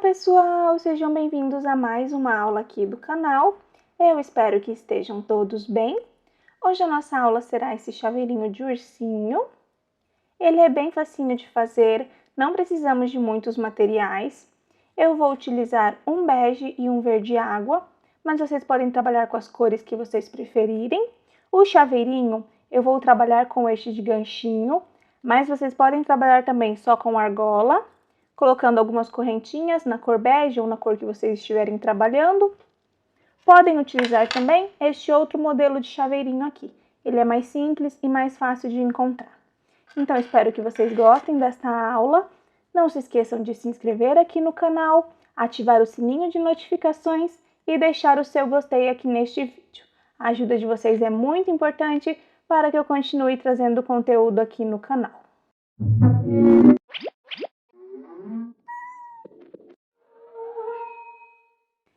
pessoal, sejam bem-vindos a mais uma aula aqui do canal. Eu espero que estejam todos bem. Hoje a nossa aula será esse chaveirinho de ursinho. Ele é bem facinho de fazer, não precisamos de muitos materiais. Eu vou utilizar um bege e um verde água, mas vocês podem trabalhar com as cores que vocês preferirem. O chaveirinho eu vou trabalhar com este de ganchinho, mas vocês podem trabalhar também só com argola, colocando algumas correntinhas na cor bege ou na cor que vocês estiverem trabalhando. Podem utilizar também este outro modelo de chaveirinho aqui. Ele é mais simples e mais fácil de encontrar. Então, espero que vocês gostem desta aula. Não se esqueçam de se inscrever aqui no canal, ativar o sininho de notificações e deixar o seu gostei aqui neste vídeo. A ajuda de vocês é muito importante para que eu continue trazendo conteúdo aqui no canal.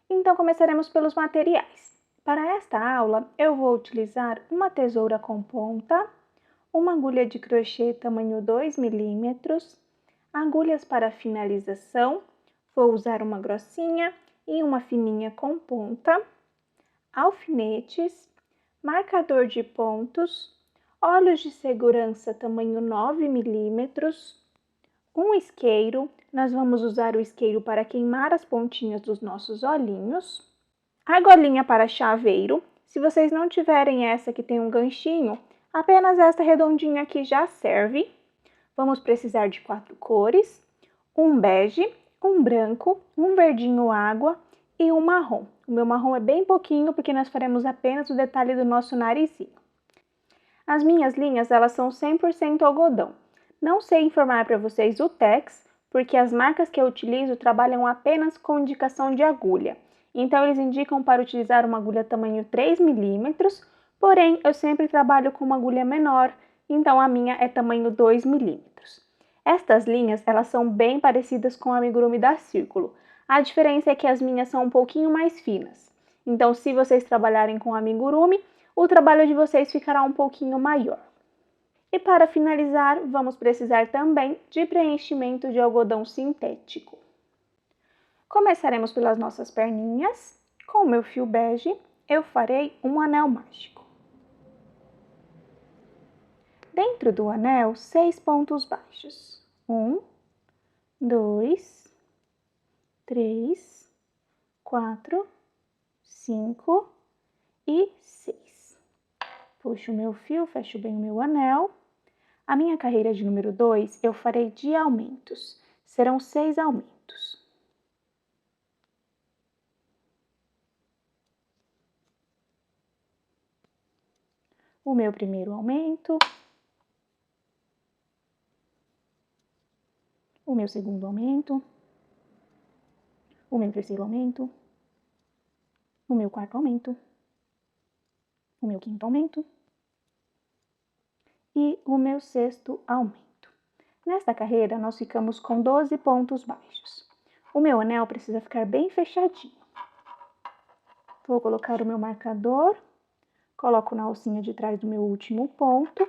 Então, começaremos pelos materiais. Para esta aula, eu vou utilizar uma tesoura com ponta, uma agulha de crochê tamanho 2 milímetros, agulhas para finalização, vou usar uma grossinha e uma fininha com ponta, alfinetes, marcador de pontos, olhos de segurança tamanho 9 milímetros, um isqueiro, nós vamos usar o isqueiro para queimar as pontinhas dos nossos olhinhos, argolinha para chaveiro, se vocês não tiverem essa que tem um ganchinho, apenas esta redondinha aqui já serve. Vamos precisar de 4 cores, um bege, um branco, um verdinho água e um marrom. O meu marrom é bem pouquinho porque nós faremos apenas o detalhe do nosso narizinho. As minhas linhas, elas são 100% algodão. Não sei informar para vocês o tex, porque as marcas que eu utilizo trabalham apenas com indicação de agulha. Então, eles indicam para utilizar uma agulha tamanho 3 milímetros, porém, eu sempre trabalho com uma agulha menor, então a minha é tamanho 2 milímetros. Estas linhas, elas são bem parecidas com a amigurumi da Círculo. A diferença é que as minhas são um pouquinho mais finas. Então, se vocês trabalharem com amigurumi, o trabalho de vocês ficará um pouquinho maior. E para finalizar, vamos precisar também de preenchimento de algodão sintético. Começaremos pelas nossas perninhas. Com o meu fio bege, eu farei um anel mágico. Dentro do anel, 6 pontos baixos. 1, 2, 3, 4, 5 e 6. Puxo o meu fio, fecho bem o meu anel. A minha carreira de número 2, eu farei de aumentos. Serão 6 aumentos. O meu primeiro aumento. O meu segundo aumento. O meu terceiro aumento. O meu quarto aumento. O meu quinto aumento. E o meu sexto aumento. Nesta carreira, nós ficamos com 12 pontos baixos. O meu anel precisa ficar bem fechadinho. Vou colocar o meu marcador, coloco na alcinha de trás do meu último ponto.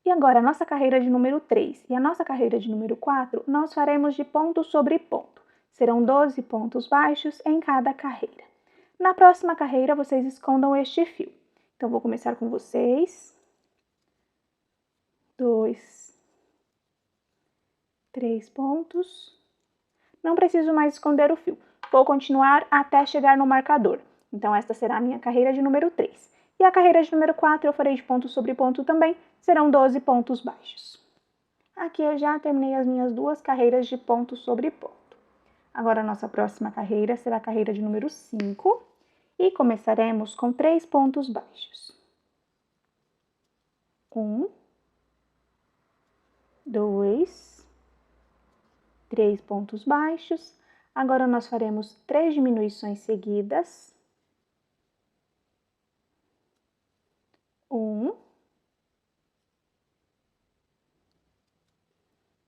E agora, a nossa carreira de número 3 e a nossa carreira de número 4, nós faremos de ponto sobre ponto. Serão 12 pontos baixos em cada carreira. Na próxima carreira, vocês escondam este fio. Então, vou começar com vocês. 2, 3 pontos. Não preciso mais esconder o fio. Vou continuar até chegar no marcador. Então, esta será a minha carreira de número 3. E a carreira de número 4 eu farei de ponto sobre ponto também. Serão 12 pontos baixos. Aqui eu já terminei as minhas 2 carreiras de ponto sobre ponto. Agora, a nossa próxima carreira será a carreira de número 5. E começaremos com 3 pontos baixos. 1, 2, 3 pontos baixos. Agora, nós faremos 3 diminuições seguidas. 1,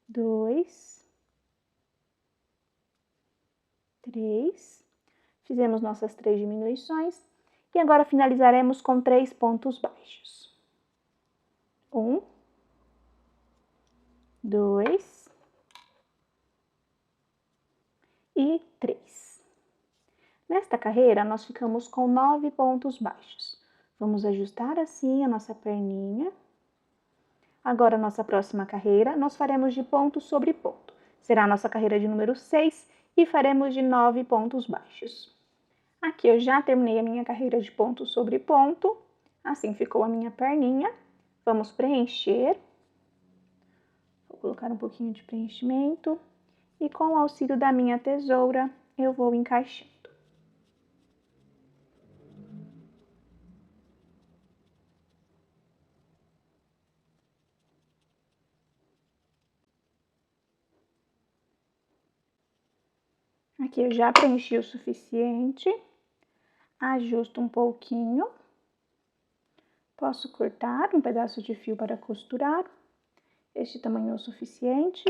2, 3. Fizemos nossas 3 diminuições. E agora, finalizaremos com 3 pontos baixos. 1, 2 e 3. Nesta carreira, nós ficamos com 9 pontos baixos. Vamos ajustar assim a nossa perninha. Agora, a nossa próxima carreira, nós faremos de ponto sobre ponto. Será a nossa carreira de número 6 e faremos de 9 pontos baixos. Aqui eu já terminei a minha carreira de ponto sobre ponto. Assim ficou a minha perninha. Vamos preencher. Vou colocar um pouquinho de preenchimento. E com o auxílio da minha tesoura, eu vou encaixando. Aqui eu já preenchi o suficiente. Ajusto um pouquinho. Posso cortar um pedaço de fio para costurar. Este tamanho é o suficiente.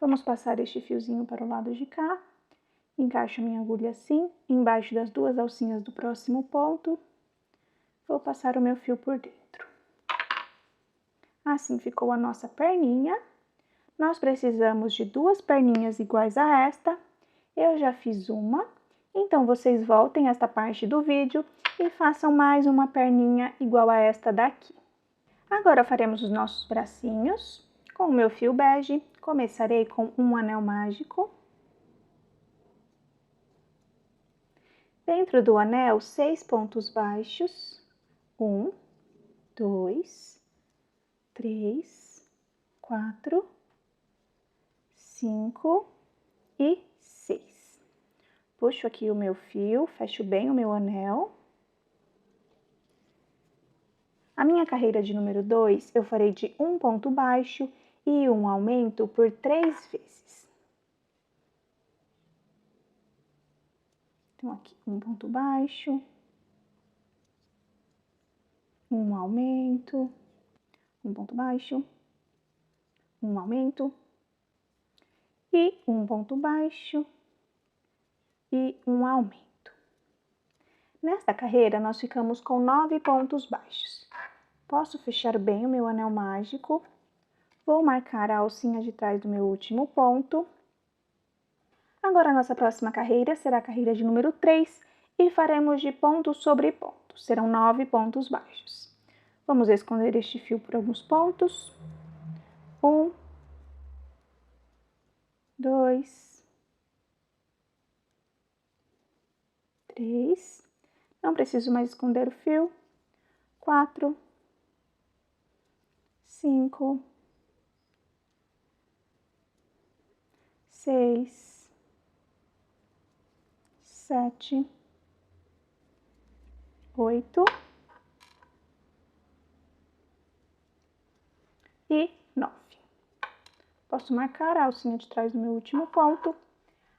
Vamos passar este fiozinho para o lado de cá. Encaixo a minha agulha assim, embaixo das duas alcinhas do próximo ponto. Vou passar o meu fio por dentro. Assim ficou a nossa perninha. Nós precisamos de 2 perninhas iguais a esta. Eu já fiz uma, então vocês voltem esta parte do vídeo e façam mais uma perninha igual a esta daqui. Agora faremos os nossos bracinhos com o meu fio bege. Começarei com um anel mágico. Dentro do anel, 6 pontos baixos. 1, 2, 3, 4, 5 e 6. Puxo aqui o meu fio, fecho bem o meu anel. A minha carreira de número 2, eu farei de um ponto baixo e um aumento por 3 vezes. Então, aqui, um ponto baixo, um aumento, um ponto baixo, um aumento, e um ponto baixo e um aumento. Nesta carreira, nós ficamos com 9 pontos baixos. Posso fechar bem o meu anel mágico. Vou marcar a alcinha de trás do meu último ponto. Agora, a nossa próxima carreira será a carreira de número 3 e faremos de ponto sobre ponto. Serão 9 pontos baixos. Vamos esconder este fio por alguns pontos. 1, 2, 3. Não preciso mais esconder o fio. 4, 5, 6, 7, 8 e 9. Posso marcar a alcinha de trás do meu último ponto.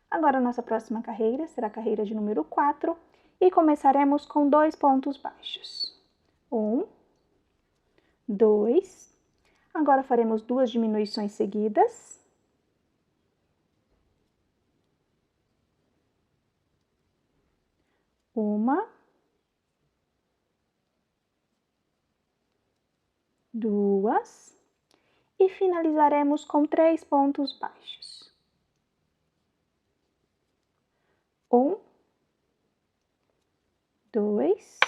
Agora, a nossa próxima carreira será a carreira de número 4 e começaremos com 2 pontos baixos. 1, 2. Agora, faremos 2 diminuições seguidas. Uma, 2. E finalizaremos com 3 pontos baixos. 1, 2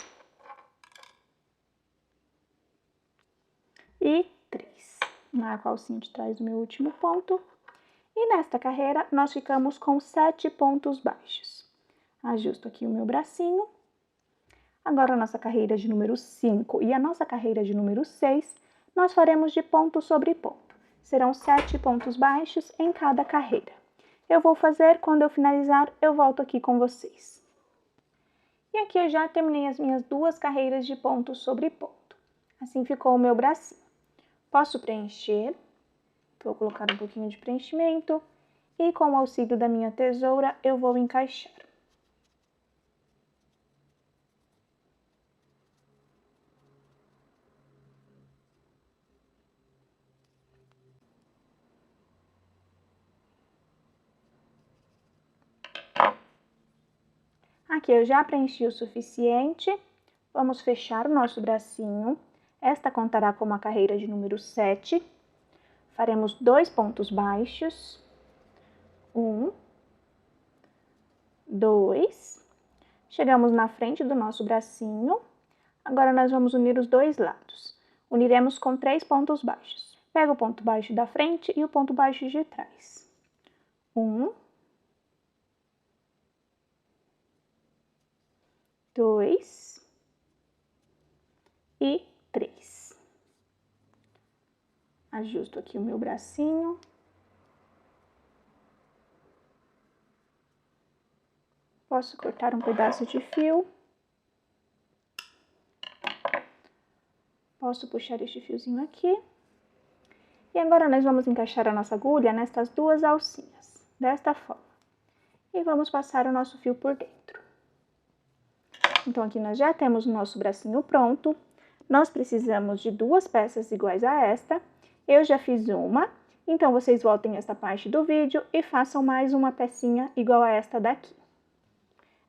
e 3. Marco a alcinha de trás do meu último ponto. E nesta carreira, nós ficamos com 7 pontos baixos. Ajusto aqui o meu bracinho. Agora, a nossa carreira de número 5 e a nossa carreira de número 6, nós faremos de ponto sobre ponto. Serão 7 pontos baixos em cada carreira. Eu vou fazer, quando eu finalizar, eu volto aqui com vocês. E aqui eu já terminei as minhas 2 carreiras de ponto sobre ponto. Assim ficou o meu bracinho. Posso preencher. Vou colocar um pouquinho de preenchimento e com o auxílio da minha tesoura eu vou encaixar. Aqui eu já preenchi o suficiente. Vamos fechar o nosso bracinho. Esta contará como a carreira de número 7. Faremos 2 pontos baixos. 1, 2. Chegamos na frente do nosso bracinho. Agora, nós vamos unir os dois lados. Uniremos com 3 pontos baixos. Pega o ponto baixo da frente e o ponto baixo de trás. 1, 2 e 3. Ajusto aqui o meu bracinho. Posso cortar um pedaço de fio. Posso puxar este fiozinho aqui. E agora nós vamos encaixar a nossa agulha nestas 2 alcinhas, desta forma. E vamos passar o nosso fio por dentro. Então, aqui nós já temos o nosso bracinho pronto. Nós precisamos de 2 peças iguais a esta. Eu já fiz uma, então vocês voltem esta parte do vídeo e façam mais uma pecinha igual a esta daqui.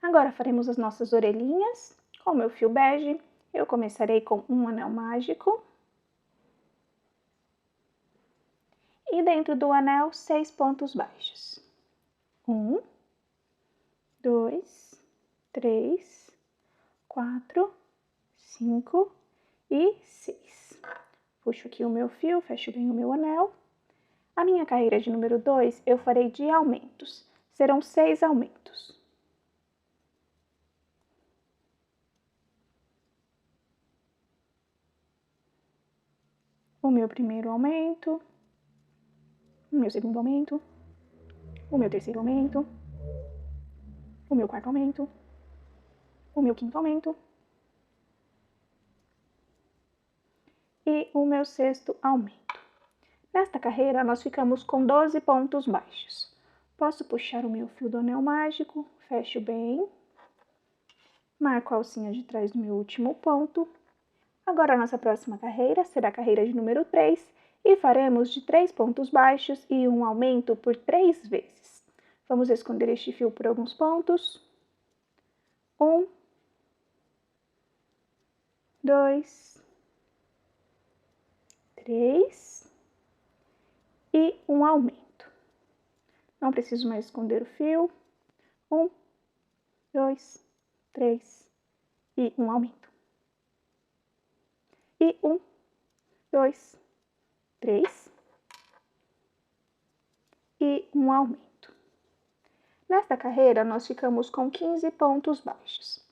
Agora, faremos as nossas orelhinhas com o meu fio bege. Eu começarei com um anel mágico. E dentro do anel, 6 pontos baixos. 1, 2, 3, 4, 5 e 6. Puxo aqui o meu fio, fecho bem o meu anel. A minha carreira de número 2, eu farei de aumentos. Serão 6 aumentos. O meu primeiro aumento, o meu segundo aumento, o meu terceiro aumento, o meu quarto aumento, o meu quinto aumento e o meu sexto aumento. Nesta carreira, nós ficamos com 12 pontos baixos. Posso puxar o meu fio do anel mágico, fecho bem, marco a alcinha de trás do meu último ponto. Agora, a nossa próxima carreira será a carreira de número 3 e faremos de 3 pontos baixos e um aumento por 3 vezes. Vamos esconder este fio por alguns pontos. 1, 2, 3 e um aumento. Não preciso mais esconder o fio. 1, 2, 3 e um aumento. E 1, 2, 3 e um aumento. Nesta carreira, nós ficamos com 15 pontos baixos.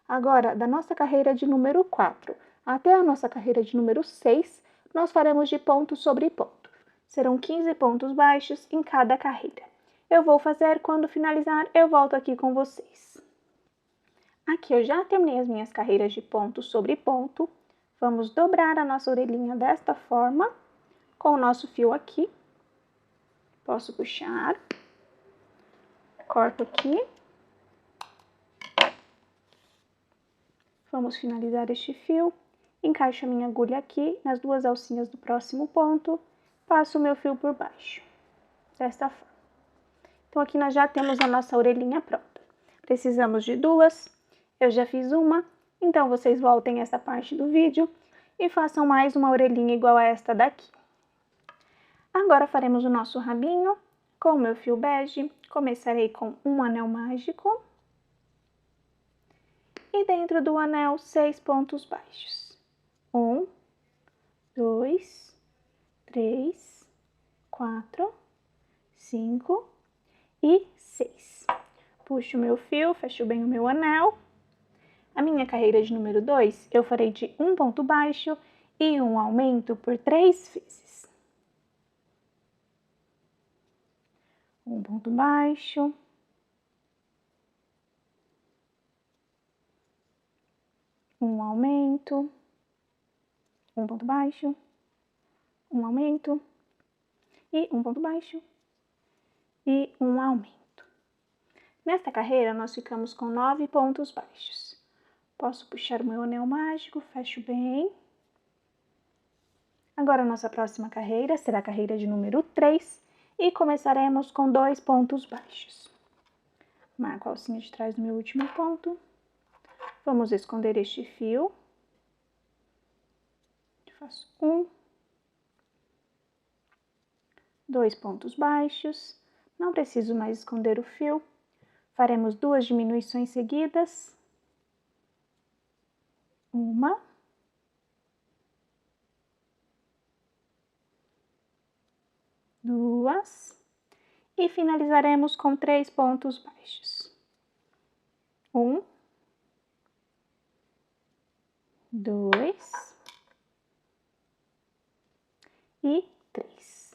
Agora, da nossa carreira de número 4 até a nossa carreira de número 6, nós faremos de ponto sobre ponto. Serão 15 pontos baixos em cada carreira. Eu vou fazer, quando finalizar, eu volto aqui com vocês. Aqui eu já terminei as minhas carreiras de ponto sobre ponto. Vamos dobrar a nossa orelhinha desta forma, com o nosso fio aqui. Posso puxar. Corto aqui. Vamos finalizar este fio. Encaixo a minha agulha aqui nas 2 alcinhas do próximo ponto. Passo o meu fio por baixo, desta forma. Então, aqui nós já temos a nossa orelhinha pronta. Precisamos de 2. Eu já fiz uma, então vocês voltem essa parte do vídeo e façam mais uma orelhinha igual a esta daqui. Agora faremos o nosso rabinho com o meu fio bege. Começarei com um anel mágico. E dentro do anel, 6 pontos baixos. 1, 2, 3, 4, 5 e 6. Puxo o meu fio, fecho bem o meu anel. A minha carreira de número 2, eu farei de um ponto baixo e um aumento por 3 vezes. Um ponto baixo. Um aumento. Um ponto baixo. Um aumento. E um ponto baixo. E um aumento. Nesta carreira, nós ficamos com 9 pontos baixos. Posso puxar o meu anel mágico, fecho bem. Agora, a nossa próxima carreira será a carreira de número 3 e começaremos com 2 pontos baixos. Marco a alcinha de trás do meu último ponto. Vamos esconder este fio. Faço 1, 2 pontos baixos, não preciso mais esconder o fio. Faremos 2 diminuições seguidas. 1, 2, e finalizaremos com 3 pontos baixos. 1, 2 e 3.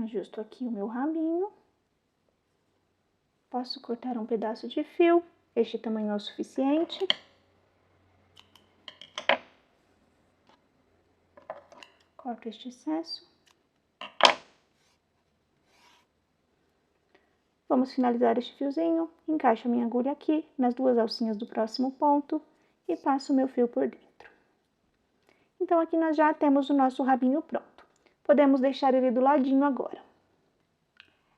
Ajusto aqui o meu rabinho. Posso cortar um pedaço de fio, este tamanho é o suficiente. Corto este excesso. Vamos finalizar este fiozinho, encaixo a minha agulha aqui nas 2 alcinhas do próximo ponto e passo o meu fio por dentro. Então, aqui nós já temos o nosso rabinho pronto. Podemos deixar ele do ladinho agora.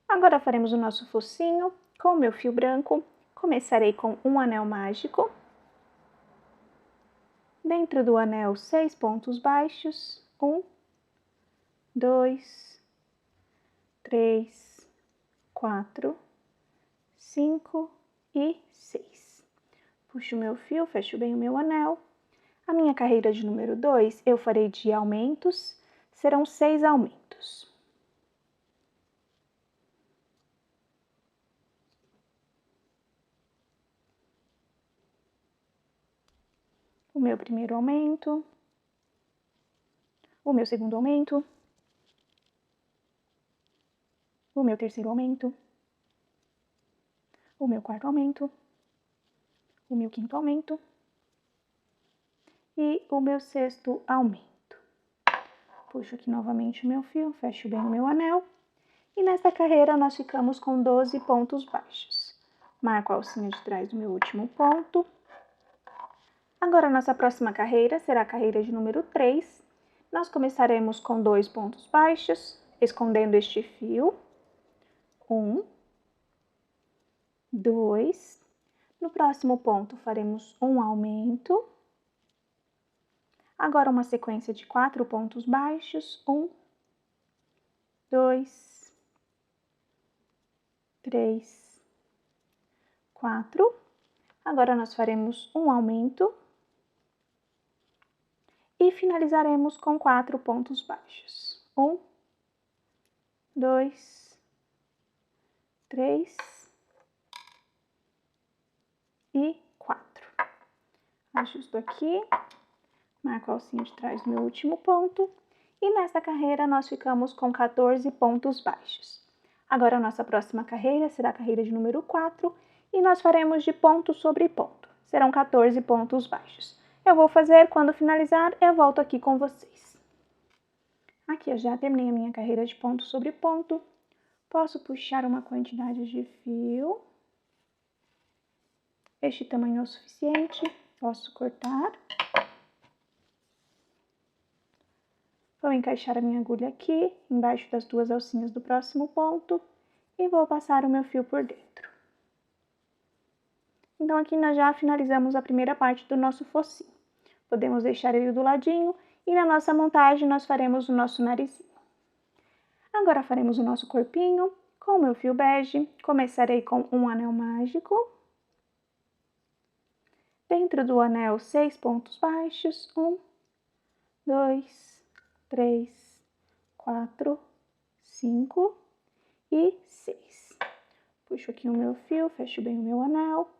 Agora faremos o nosso focinho com o meu fio branco. Começarei com um anel mágico. Dentro do anel, 6 pontos baixos. 1, 2, 3, 4, 5 e 6. Puxo o meu fio, fecho bem o meu anel. A minha carreira de número 2, eu farei de aumentos, serão 6 aumentos. O meu primeiro aumento, o meu segundo aumento, o meu terceiro aumento, o meu quarto aumento, o meu quinto aumento e o meu sexto aumento. Puxo aqui novamente o meu fio, fecho bem o meu anel. E nesta carreira nós ficamos com 12 pontos baixos. Marco a alcinha de trás do meu último ponto. Agora a nossa próxima carreira será a carreira de número 3. Nós começaremos com 2 pontos baixos, escondendo este fio. 1, 2. No próximo ponto faremos um aumento. Agora uma sequência de 4 pontos baixos. 1, 2, 3, 4. Agora nós faremos um aumento. E finalizaremos com 4 pontos baixos. 1, 2, 3 e 4. Ajusto aqui, marco a alcinha de trás do meu último ponto. E nesta carreira nós ficamos com 14 pontos baixos. Agora a nossa próxima carreira será a carreira de número 4 e nós faremos de ponto sobre ponto. Serão 14 pontos baixos. Eu vou fazer, quando finalizar, eu volto aqui com vocês. Aqui eu já terminei a minha carreira de ponto sobre ponto. Posso puxar uma quantidade de fio. Este tamanho é o suficiente. Posso cortar. Vou encaixar a minha agulha aqui, embaixo das 2 alcinhas do próximo ponto. E vou passar o meu fio por dentro. Então, aqui nós já finalizamos a primeira parte do nosso focinho. Podemos deixar ele do ladinho e na nossa montagem nós faremos o nosso narizinho. Agora faremos o nosso corpinho com o meu fio bege. Começarei com um anel mágico. Dentro do anel, 6 pontos baixos. 1, 2, 3, 4, 5 e 6. Puxo aqui o meu fio, fecho bem o meu anel.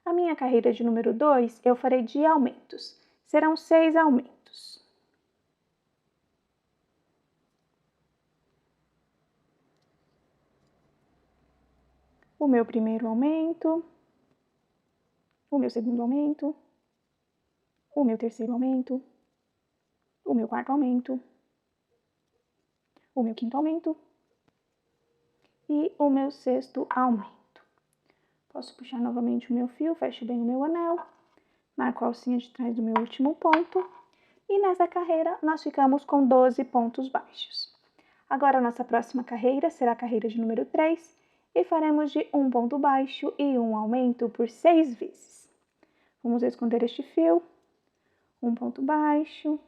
A minha carreira de número 2, eu farei de aumentos. Serão 6 aumentos. O meu primeiro aumento, o meu segundo aumento, o meu terceiro aumento, o meu quarto aumento, o meu quinto aumento e o meu sexto aumento. Posso puxar novamente o meu fio, fecho bem o meu anel, marco a alcinha de trás do meu último ponto e nessa carreira nós ficamos com 12 pontos baixos. Agora a nossa próxima carreira será a carreira de número 3 e faremos de um ponto baixo e um aumento por 6 vezes. Vamos esconder este fio. um ponto baixo,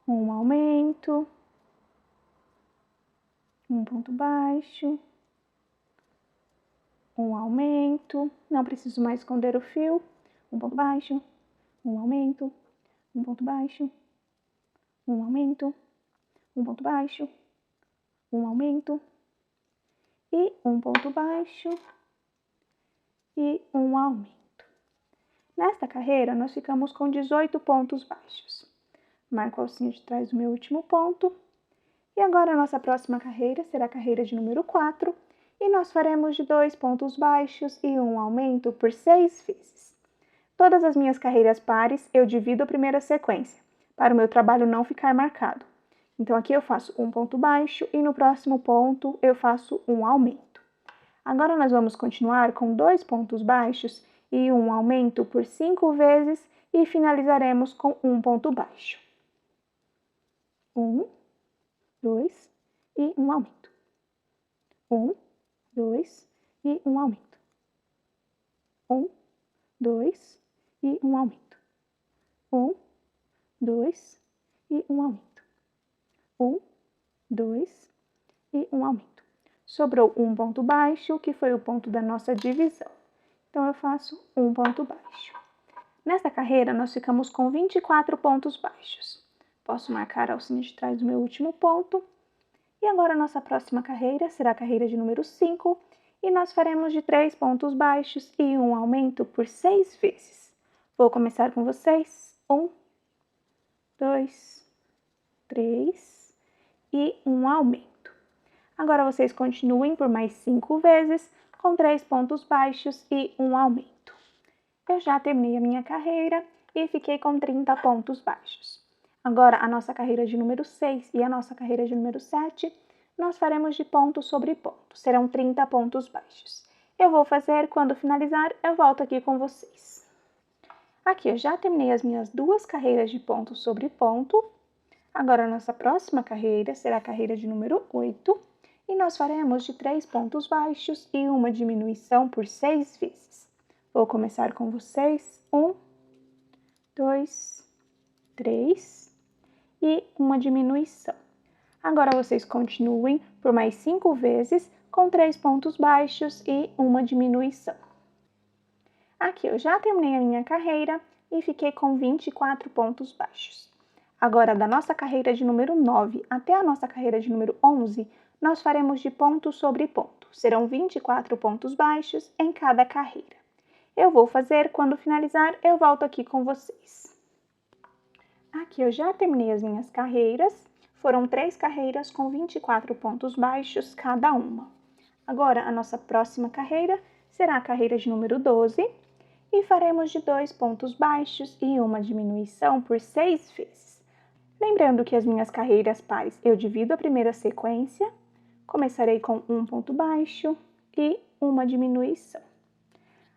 um aumento, um ponto baixo, um aumento, não preciso mais esconder o fio, um ponto baixo, um aumento, um ponto baixo, um aumento, um ponto baixo, um aumento, e um ponto baixo, e um aumento. Nesta carreira, nós ficamos com 18 pontos baixos. Marco o alcinho de trás do meu último ponto. E agora a nossa próxima carreira será a carreira de número 4, e nós faremos de 2 pontos baixos e um aumento por 6 vezes. Todas as minhas carreiras pares eu divido a primeira sequência, para o meu trabalho não ficar marcado. Então aqui eu faço um ponto baixo e no próximo ponto eu faço um aumento. Agora nós vamos continuar com 2 pontos baixos e um aumento por 5 vezes e finalizaremos com um ponto baixo. 1, 2 e um aumento. 1, 2 e um aumento. 1, 2 e um aumento. 1, 2 e um aumento. 1, 2 e um aumento. Sobrou um ponto baixo, que foi o ponto da nossa divisão. Então, eu faço um ponto baixo. Nesta carreira, nós ficamos com 24 pontos baixos. Posso marcar a alcinha de trás do meu último ponto. E agora, a nossa próxima carreira será a carreira de número 5, e nós faremos de 3 pontos baixos e um aumento por 6 vezes. Vou começar com vocês. 1, 2, 3 e um aumento. Agora, vocês continuem por mais 5 vezes, com 3 pontos baixos e um aumento. Eu já terminei a minha carreira e fiquei com 30 pontos baixos. Agora, a nossa carreira de número 6 e a nossa carreira de número 7, nós faremos de ponto sobre ponto. Serão 30 pontos baixos. Eu vou fazer, quando finalizar, eu volto aqui com vocês. Aqui eu já terminei as minhas 2 carreiras de ponto sobre ponto. Agora, a nossa próxima carreira será a carreira de número 8. E nós faremos de 3 pontos baixos e uma diminuição por 6 vezes. Vou começar com vocês. 1, 2, 3 e uma diminuição. Agora vocês continuem por mais 5 vezes com 3 pontos baixos e uma diminuição. Aqui eu já terminei a minha carreira e fiquei com 24 pontos baixos. Agora, da nossa carreira de número 9 até a nossa carreira de número 11, nós faremos de ponto sobre ponto. Serão 24 pontos baixos em cada carreira. Eu vou fazer, quando finalizar, eu volto aqui com vocês. Aqui eu já terminei as minhas carreiras. Foram 3 carreiras com 24 pontos baixos cada uma. Agora, a nossa próxima carreira será a carreira de número 12 e faremos de 2 pontos baixos e uma diminuição por 6 vezes. Lembrando que as minhas carreiras pares eu divido a primeira sequência, começarei com um ponto baixo e uma diminuição.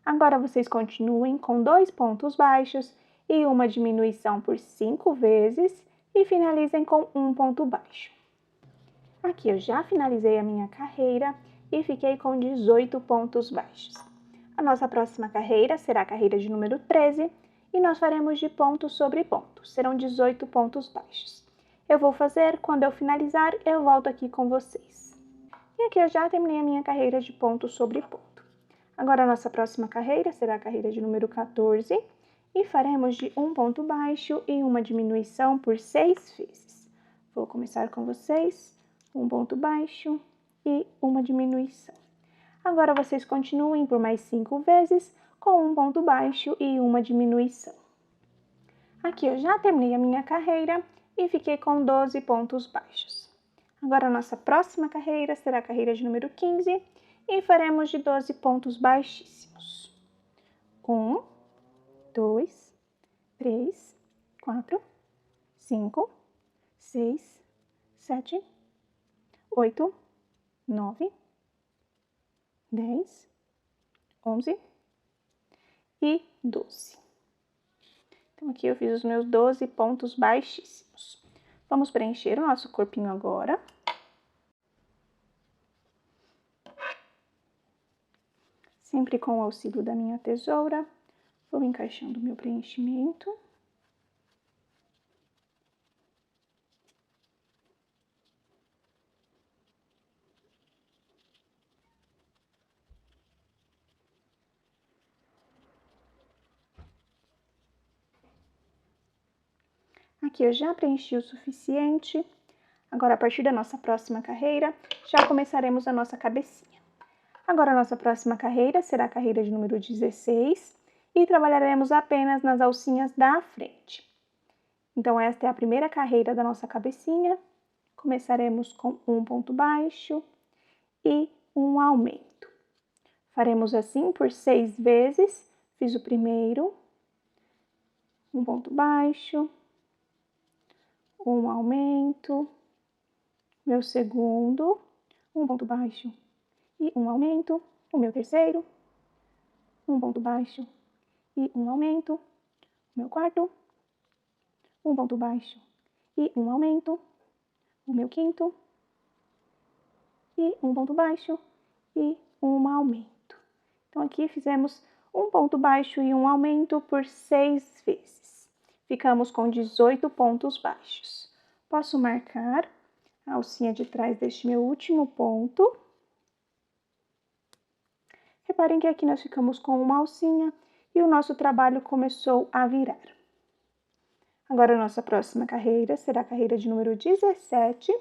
Agora vocês continuem com 2 pontos baixos e uma diminuição por 5 vezes e finalizem com um ponto baixo. Aqui eu já finalizei a minha carreira e fiquei com 18 pontos baixos. A nossa próxima carreira será a carreira de número 13 e nós faremos de ponto sobre ponto. Serão 18 pontos baixos. Eu vou fazer, quando eu finalizar, eu volto aqui com vocês. E aqui eu já terminei a minha carreira de ponto sobre ponto. Agora, a nossa próxima carreira será a carreira de número 14 e faremos de um ponto baixo e uma diminuição por 6 vezes. Vou começar com vocês, um ponto baixo e uma diminuição. Agora, vocês continuem por mais 5 vezes com um ponto baixo e uma diminuição. Aqui eu já terminei a minha carreira e fiquei com 12 pontos baixos. Agora, a nossa próxima carreira será a carreira de número 15 e faremos de 12 pontos baixíssimos. 1, 2, 3, 4, 5, 6, 7, 8, 9, 10, 11 e 12. Então, aqui eu fiz os meus 12 pontos baixíssimos. Vamos preencher o nosso corpinho agora. Sempre com o auxílio da minha tesoura, Vou encaixando o meu preenchimento. Aqui eu já preenchi o suficiente. Agora, a partir da nossa próxima carreira, já começaremos a nossa cabecinha. Agora, a nossa próxima carreira será a carreira de número 16 e trabalharemos apenas nas alcinhas da frente. Então, esta é a primeira carreira da nossa cabecinha. Começaremos com um ponto baixo e um aumento. Faremos assim por 6 vezes. Fiz o primeiro, um ponto baixo, um aumento, meu segundo, um ponto baixo e um aumento, o meu terceiro, um ponto baixo e um aumento, o meu quarto, um ponto baixo e um aumento, o meu quinto, e um ponto baixo e um aumento. Então, aqui fizemos um ponto baixo e um aumento por 6 vezes. Ficamos com 18 pontos baixos. Posso marcar a alcinha de trás deste meu último ponto. Reparem que aqui nós ficamos com uma alcinha e o nosso trabalho começou a virar. Agora, a nossa próxima carreira será a carreira de número 17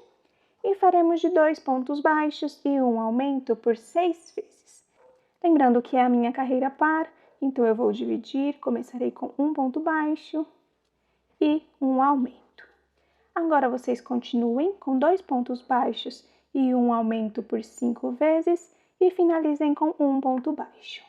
e faremos de 2 pontos baixos e um aumento por 6 vezes. Lembrando que é a minha carreira par, então eu vou dividir, começarei com um ponto baixo e um aumento. Agora, vocês continuem com 2 pontos baixos e um aumento por 5 vezes e finalizem com um ponto baixo.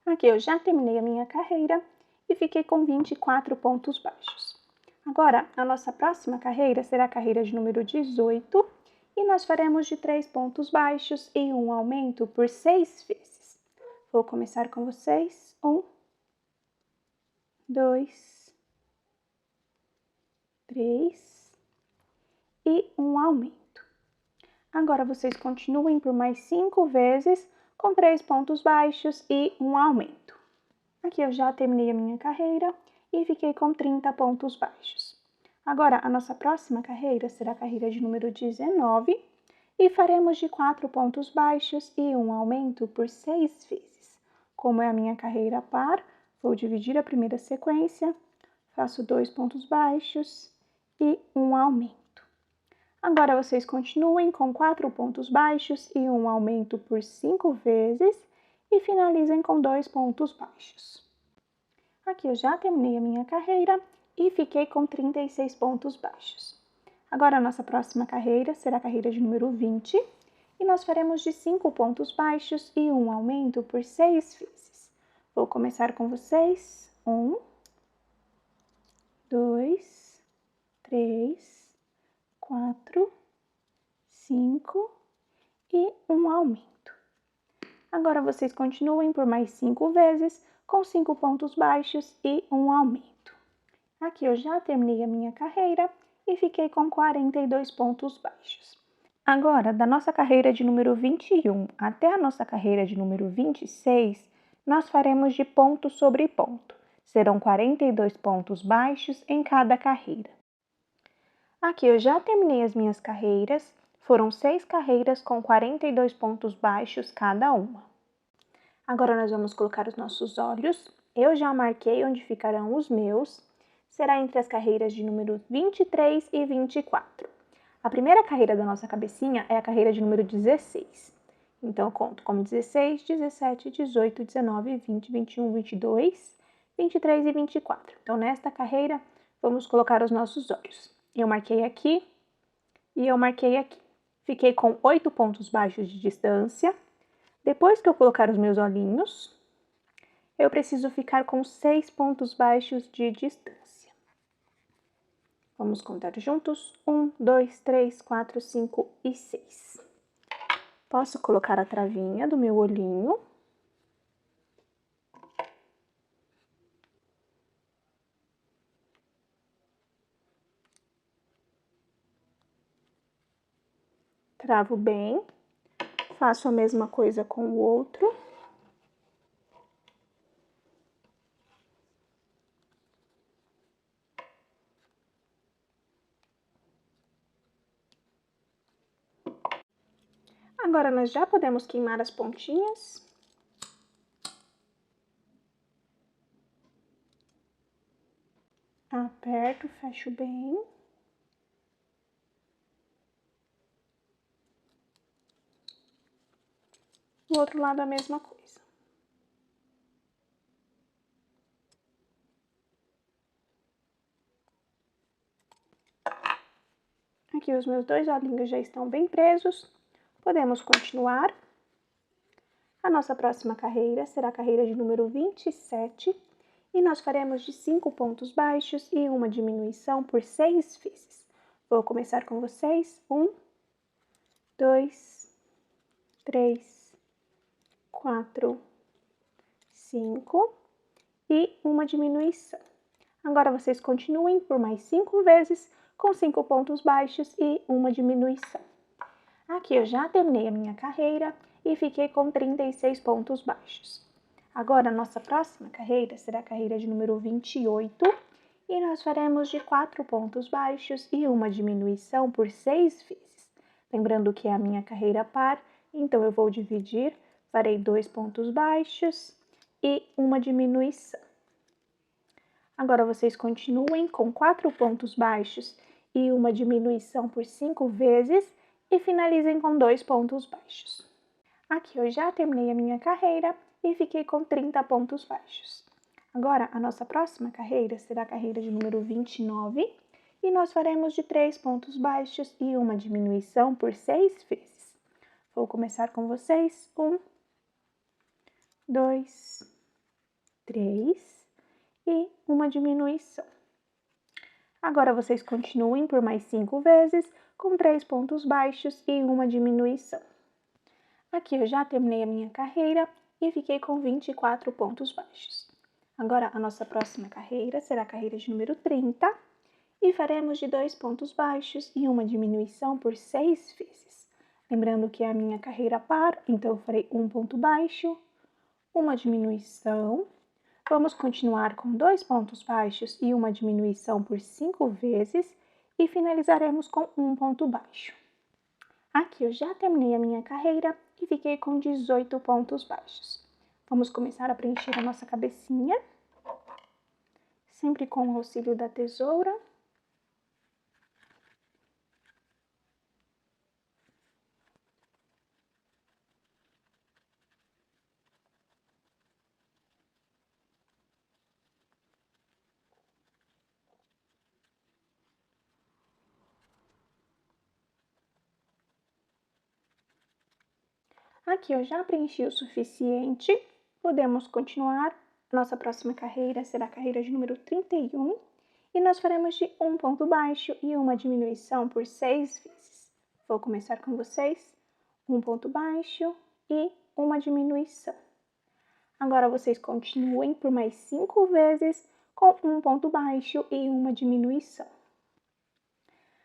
Aqui eu já terminei a minha carreira e fiquei com 24 pontos baixos. Agora, a nossa próxima carreira será a carreira de número 18 e nós faremos de 3 pontos baixos e um aumento por 6 vezes. Vou começar com vocês. 1, 2, 3 e um aumento. Agora, vocês continuem por mais 5 vezes com 3 pontos baixos e um aumento. Aqui eu já terminei a minha carreira e fiquei com 30 pontos baixos. Agora, a nossa próxima carreira será a carreira de número 19 e faremos de 4 pontos baixos e um aumento por 6 vezes. Como é a minha carreira par, vou dividir a primeira sequência, faço 2 pontos baixos e um aumento. Agora, vocês continuem com 4 pontos baixos e um aumento por 5 vezes e finalizem com 2 pontos baixos. Aqui eu já terminei a minha carreira e fiquei com 36 pontos baixos. Agora, a nossa próxima carreira será a carreira de número 20 e nós faremos de 5 pontos baixos e um aumento por 6 vezes. Vou começar com vocês. 1, 2, 3, 4, 5 e um aumento. Agora, vocês continuem por mais 5 vezes com 5 pontos baixos e um aumento. Aqui eu já terminei a minha carreira e fiquei com 42 pontos baixos. Agora, da nossa carreira de número 21 até a nossa carreira de número 26, nós faremos de ponto sobre ponto. Serão 42 pontos baixos em cada carreira. Aqui eu já terminei as minhas carreiras, foram 6 carreiras com 42 pontos baixos cada uma. Agora nós vamos colocar os nossos olhos. Eu já marquei onde ficarão os meus. Será entre as carreiras de número 23 e 24. A primeira carreira da nossa cabecinha é a carreira de número 16. Então, eu conto como 16, 17, 18, 19, 20, 21, 22, 23 e 24. Então, nesta carreira, vamos colocar os nossos olhos. Eu marquei aqui e eu marquei aqui. Fiquei com 8 pontos baixos de distância. Depois que eu colocar os meus olhinhos, eu preciso ficar com 6 pontos baixos de distância. Vamos contar juntos? 1, 2, 3, 4, 5 e 6. Posso colocar a travinha do meu olhinho. Travo bem. Faço a mesma coisa com o outro. Agora, nós já podemos queimar as pontinhas. Aperto, fecho bem. Do outro lado, a mesma coisa. Aqui os meus 2 olhinhos já estão bem presos. Podemos continuar. A nossa próxima carreira será a carreira de número 27. E nós faremos de 5 pontos baixos e uma diminuição por 6 vezes. Vou começar com vocês. 1, 2, 3, 4, 5 e uma diminuição. Agora, vocês continuem por mais 5 vezes com 5 pontos baixos e uma diminuição. Aqui eu já terminei a minha carreira e fiquei com 36 pontos baixos. Agora, a nossa próxima carreira será a carreira de número 28 e nós faremos de 4 pontos baixos e uma diminuição por 6 vezes. Lembrando que é a minha carreira par, então eu vou dividir, farei 2 pontos baixos e uma diminuição. Agora, vocês continuem com 4 pontos baixos e uma diminuição por 5 vezes e finalizem com 2 pontos baixos. Aqui eu já terminei a minha carreira e fiquei com 30 pontos baixos. Agora, a nossa próxima carreira será a carreira de número 29 e nós faremos de 3 pontos baixos e uma diminuição por 6 vezes. Vou começar com vocês. 1, 2, 3 e uma diminuição. Agora, vocês continuem por mais 5 vezes com 3 pontos baixos e uma diminuição. Aqui eu já terminei a minha carreira e fiquei com 24 pontos baixos. Agora, a nossa próxima carreira será a carreira de número 30 e faremos de 2 pontos baixos e uma diminuição por 6 vezes. Lembrando que é a minha carreira par, então eu farei 1 ponto baixo, uma diminuição. Vamos continuar com 2 pontos baixos e uma diminuição por 5 vezes e finalizaremos com 1 ponto baixo. Aqui eu já terminei a minha carreira e fiquei com 18 pontos baixos. Vamos começar a preencher a nossa cabecinha, sempre com o auxílio da tesoura. Aqui eu já preenchi o suficiente, podemos continuar. Nossa próxima carreira será a carreira de número 31 e nós faremos de 1 ponto baixo e uma diminuição por 6 vezes. Vou começar com vocês. 1 ponto baixo e uma diminuição. Agora, vocês continuem por mais 5 vezes com 1 ponto baixo e uma diminuição.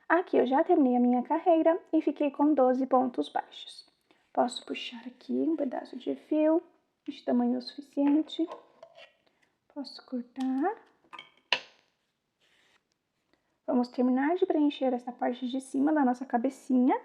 Aqui eu já terminei a minha carreira e fiquei com 12 pontos baixos. Posso puxar aqui um pedaço de fio de tamanho suficiente. Posso cortar. Vamos terminar de preencher essa parte de cima da nossa cabecinha.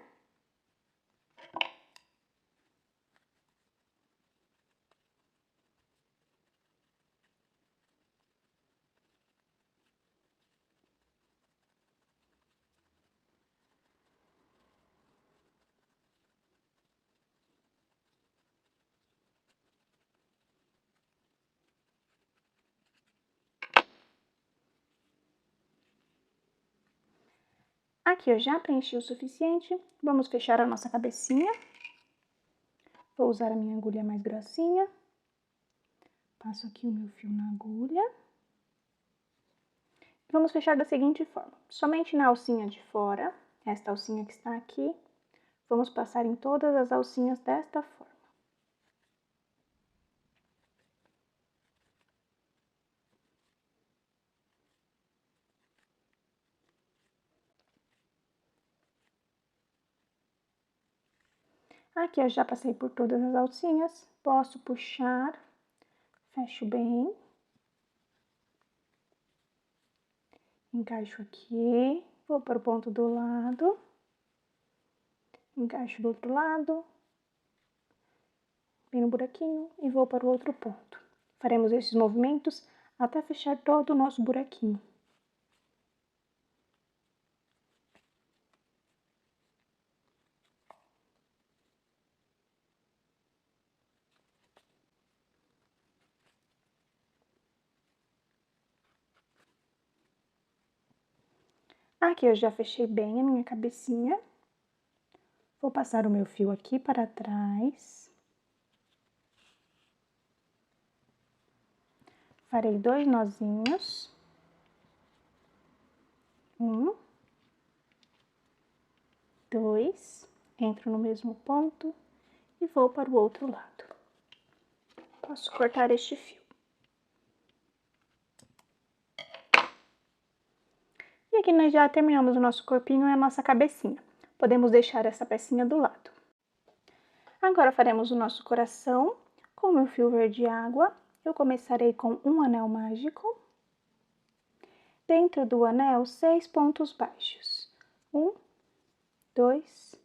Aqui eu já preenchi o suficiente, vamos fechar a nossa cabecinha. Vou usar a minha agulha mais grossinha. Passo aqui o meu fio na agulha. Vamos fechar da seguinte forma, somente na alcinha de fora, esta alcinha que está aqui, vamos passar em todas as alcinhas desta forma. Aqui eu já passei por todas as alcinhas, posso puxar, fecho bem. Encaixo aqui, vou para o ponto do lado, encaixo do outro lado, bem no buraquinho e vou para o outro ponto. Faremos esses movimentos até fechar todo o nosso buraquinho. Aqui eu já fechei bem a minha cabecinha. Vou passar o meu fio aqui para trás. Farei 2 nozinhos. 1, 2, entro no mesmo ponto e vou para o outro lado. Posso cortar este fio. E aqui nós já terminamos o nosso corpinho e a nossa cabecinha. Podemos deixar essa pecinha do lado. Agora faremos o nosso coração com o meu fio verde água. Eu começarei com um anel mágico. Dentro do anel, 6 pontos baixos. 1, 2,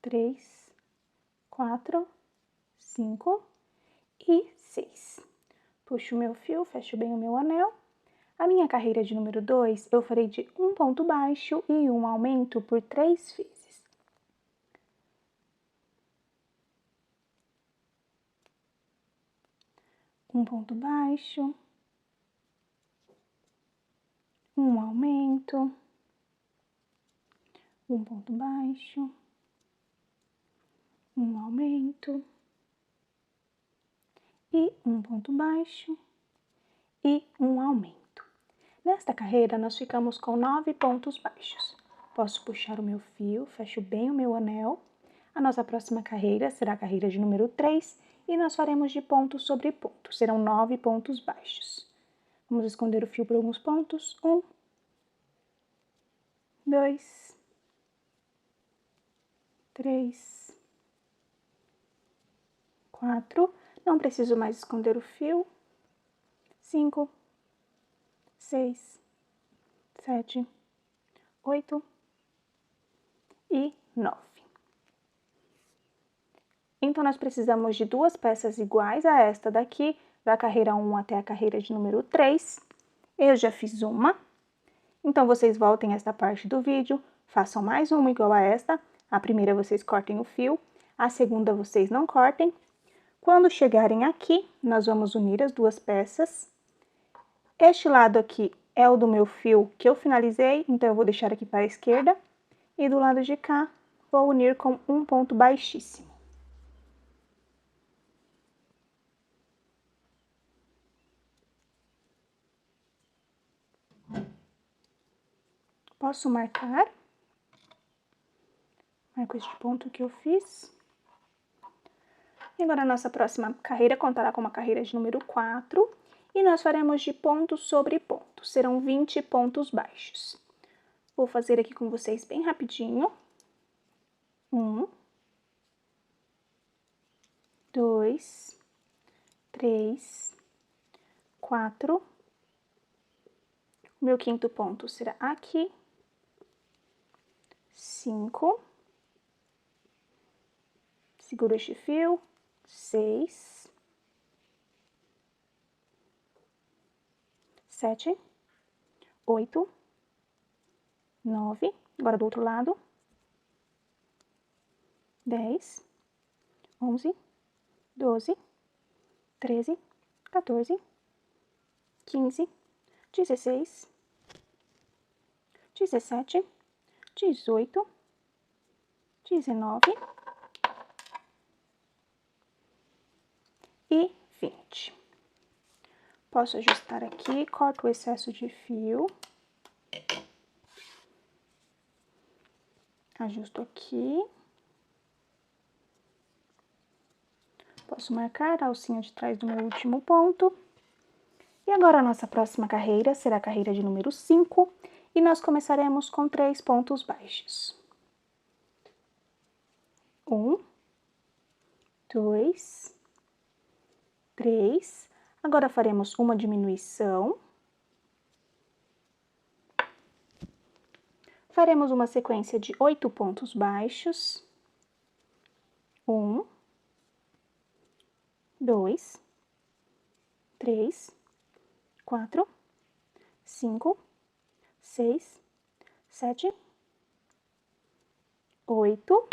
3, 4, 5 e 6. Puxo o meu fio, fecho bem o meu anel. A minha carreira de número 2, eu farei de um ponto baixo e um aumento por 3 vezes. Um ponto baixo, um aumento, um ponto baixo, um aumento e um ponto baixo e um aumento. Nesta carreira, nós ficamos com 9 pontos baixos. Posso puxar o meu fio, fecho bem o meu anel. A nossa próxima carreira será a carreira de número 3 e nós faremos de ponto sobre ponto. Serão 9 pontos baixos. Vamos esconder o fio por alguns pontos. 1, 2, 3, 4. Não preciso mais esconder o fio. 5, 6, 7, 8 e 9. Então, nós precisamos de 2 peças iguais a esta daqui, da carreira 1 até a carreira de número 3. Eu já fiz uma. Então, vocês voltem esta parte do vídeo, façam mais uma igual a esta. A primeira, vocês cortem o fio. A segunda, vocês não cortem. Quando chegarem aqui, nós vamos unir as 2 peças. Este lado aqui é o do meu fio que eu finalizei, então eu vou deixar aqui para a esquerda. E do lado de cá, vou unir com um ponto baixíssimo. Posso marcar. Marco este ponto que eu fiz. E agora a nossa próxima carreira contará com uma carreira de número 4. E nós faremos de ponto sobre ponto. Serão 20 pontos baixos. Vou fazer aqui com vocês bem rapidinho. 1, 2, 3, 4. O meu quinto ponto será aqui. 5. Seguro este fio. 6. 7. 8. 9. Agora do outro lado. 10. 11. 12. 13. 14. 15. 16. 17. 18. 19. E 20. Posso ajustar aqui, corto o excesso de fio. Ajusto aqui. Posso marcar a alcinha de trás do meu último ponto. E agora a nossa próxima carreira será a carreira de número 5. E nós começaremos com 3 pontos baixos. 1, 2, 3. Agora faremos uma diminuição. Faremos uma sequência de 8 pontos baixos. 1, 2, 3, 4, 5, 6, 7, 8.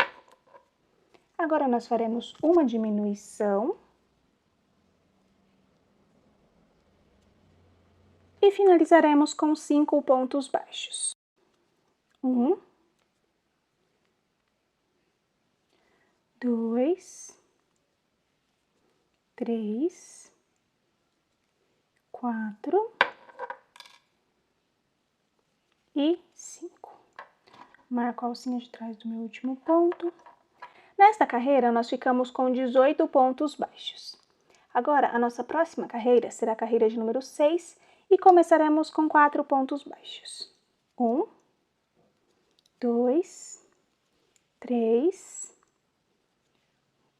Agora, nós faremos uma diminuição. E finalizaremos com 5 pontos baixos. 1, 2, 3, 4 e 5. Marco a alcinha de trás do meu último ponto. Nesta carreira, nós ficamos com 18 pontos baixos. Agora, a nossa próxima carreira será a carreira de número 6 e começaremos com 4 pontos baixos. 1, 2, 3,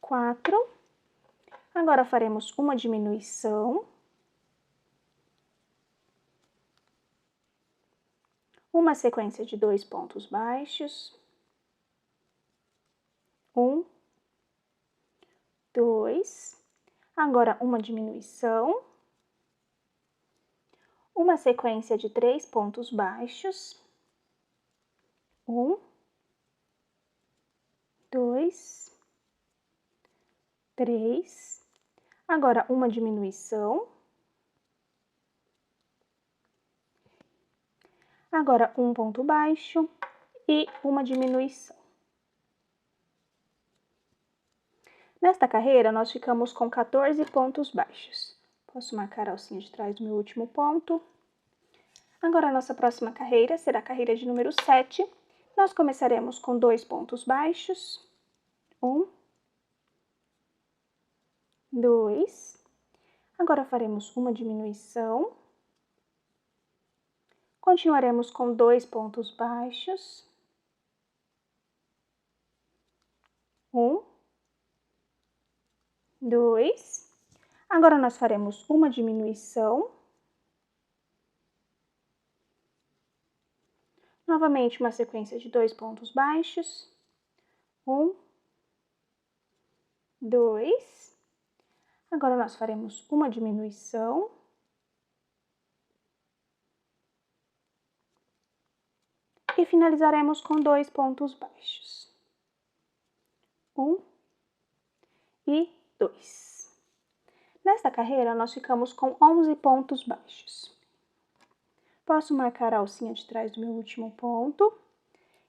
4. Agora, faremos uma diminuição. Uma sequência de 2 pontos baixos. 1, 2. Agora, uma diminuição. Uma sequência de 3 pontos baixos. 1, 2, 3. Agora, uma diminuição. Agora, um ponto baixo e uma diminuição. Nesta carreira, nós ficamos com 14 pontos baixos. Posso marcar a alcinha de trás do meu último ponto. Agora, a nossa próxima carreira será a carreira de número 7. Nós começaremos com 2 pontos baixos. 1, 2. Agora, faremos uma diminuição. Continuaremos com 2 pontos baixos. 1, 2. Agora, nós faremos uma diminuição. Novamente, uma sequência de 2 pontos baixos. 1, 2. Agora, nós faremos uma diminuição. E finalizaremos com 2 pontos baixos. 1 e 2. Nesta carreira, nós ficamos com 11 pontos baixos. Posso marcar a alcinha de trás do meu último ponto.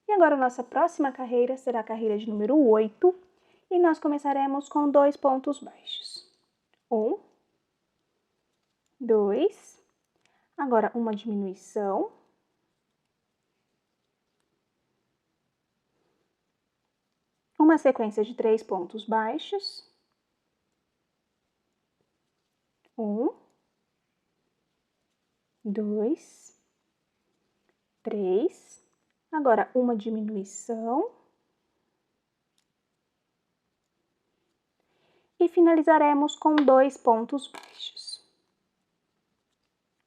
E agora, a nossa próxima carreira será a carreira de número 8. E nós começaremos com 2 pontos baixos. 1, 2. Agora, uma diminuição. Uma sequência de 3 pontos baixos. 1, 2, 3. Agora, uma diminuição. E finalizaremos com 2 pontos baixos.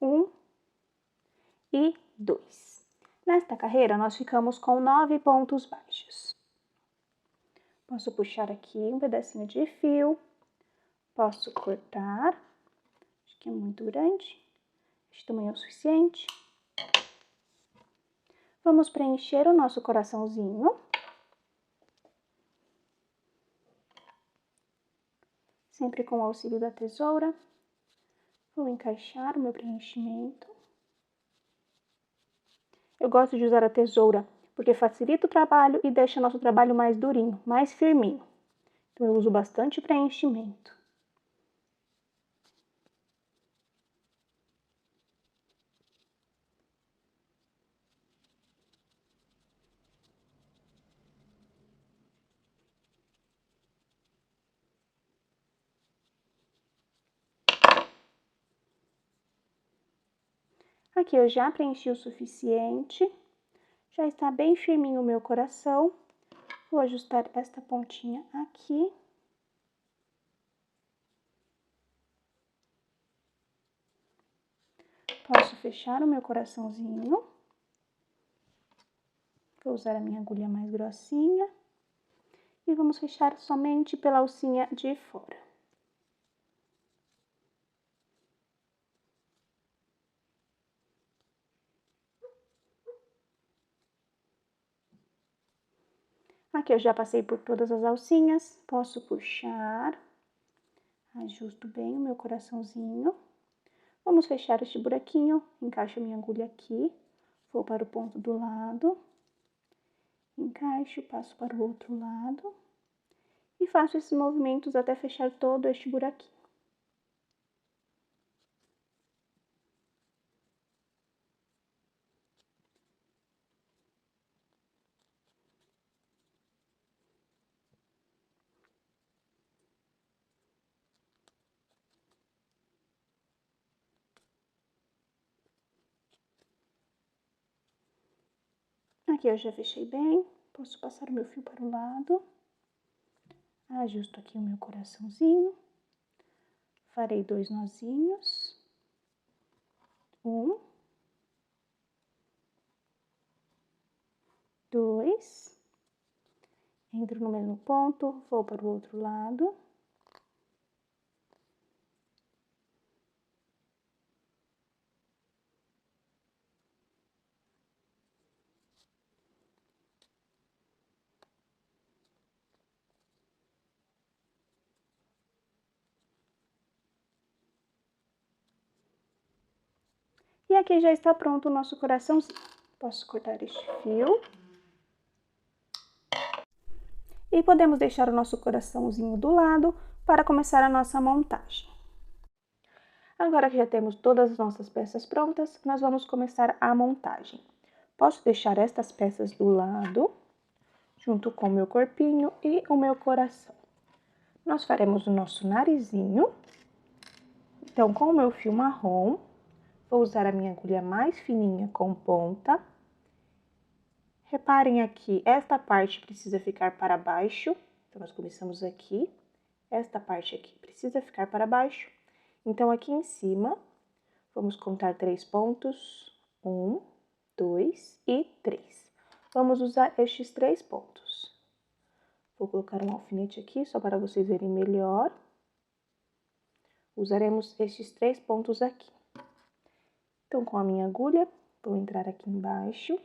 1 e 2. Nesta carreira, nós ficamos com 9 pontos baixos. Posso puxar aqui um pedacinho de fio. Posso cortar. Acho que é muito grande. Este tamanho é o suficiente. Vamos preencher o nosso coraçãozinho. Sempre com o auxílio da tesoura. Vou encaixar o meu preenchimento. Eu gosto de usar a tesoura porque facilita o trabalho e deixa nosso trabalho mais durinho, mais firminho. Então, eu uso bastante preenchimento. Aqui eu já preenchi o suficiente. Já está bem firminho o meu coração. Vou ajustar esta pontinha aqui. Posso fechar o meu coraçãozinho. Vou usar a minha agulha mais grossinha. E vamos fechar somente pela alcinha de fora. Aqui eu já passei por todas as alcinhas, posso puxar, ajusto bem o meu coraçãozinho. Vamos fechar este buraquinho, encaixo a minha agulha aqui, vou para o ponto do lado, encaixo, passo para o outro lado e faço esses movimentos até fechar todo este buraquinho. Aqui eu já fechei bem, posso passar o meu fio para o lado, ajusto aqui o meu coraçãozinho, farei 2 nozinhos, 1, 2, entro no mesmo ponto, vou para o outro lado. E aqui já está pronto o nosso coraçãozinho. Posso cortar este fio. E podemos deixar o nosso coraçãozinho do lado para começar a nossa montagem. Agora que já temos todas as nossas peças prontas, nós vamos começar a montagem. Posso deixar estas peças do lado, junto com o meu corpinho e o meu coração. Nós faremos o nosso narizinho. Então, com o meu fio marrom, vou usar a minha agulha mais fininha com ponta. Reparem aqui, esta parte precisa ficar para baixo. Então, nós começamos aqui. Esta parte aqui precisa ficar para baixo. Então, aqui em cima, vamos contar 3 pontos. 1, 2 e 3. Vamos usar estes 3 pontos. Vou colocar um alfinete aqui, só para vocês verem melhor. Usaremos estes 3 pontos aqui. Então, com a minha agulha, vou entrar aqui embaixo.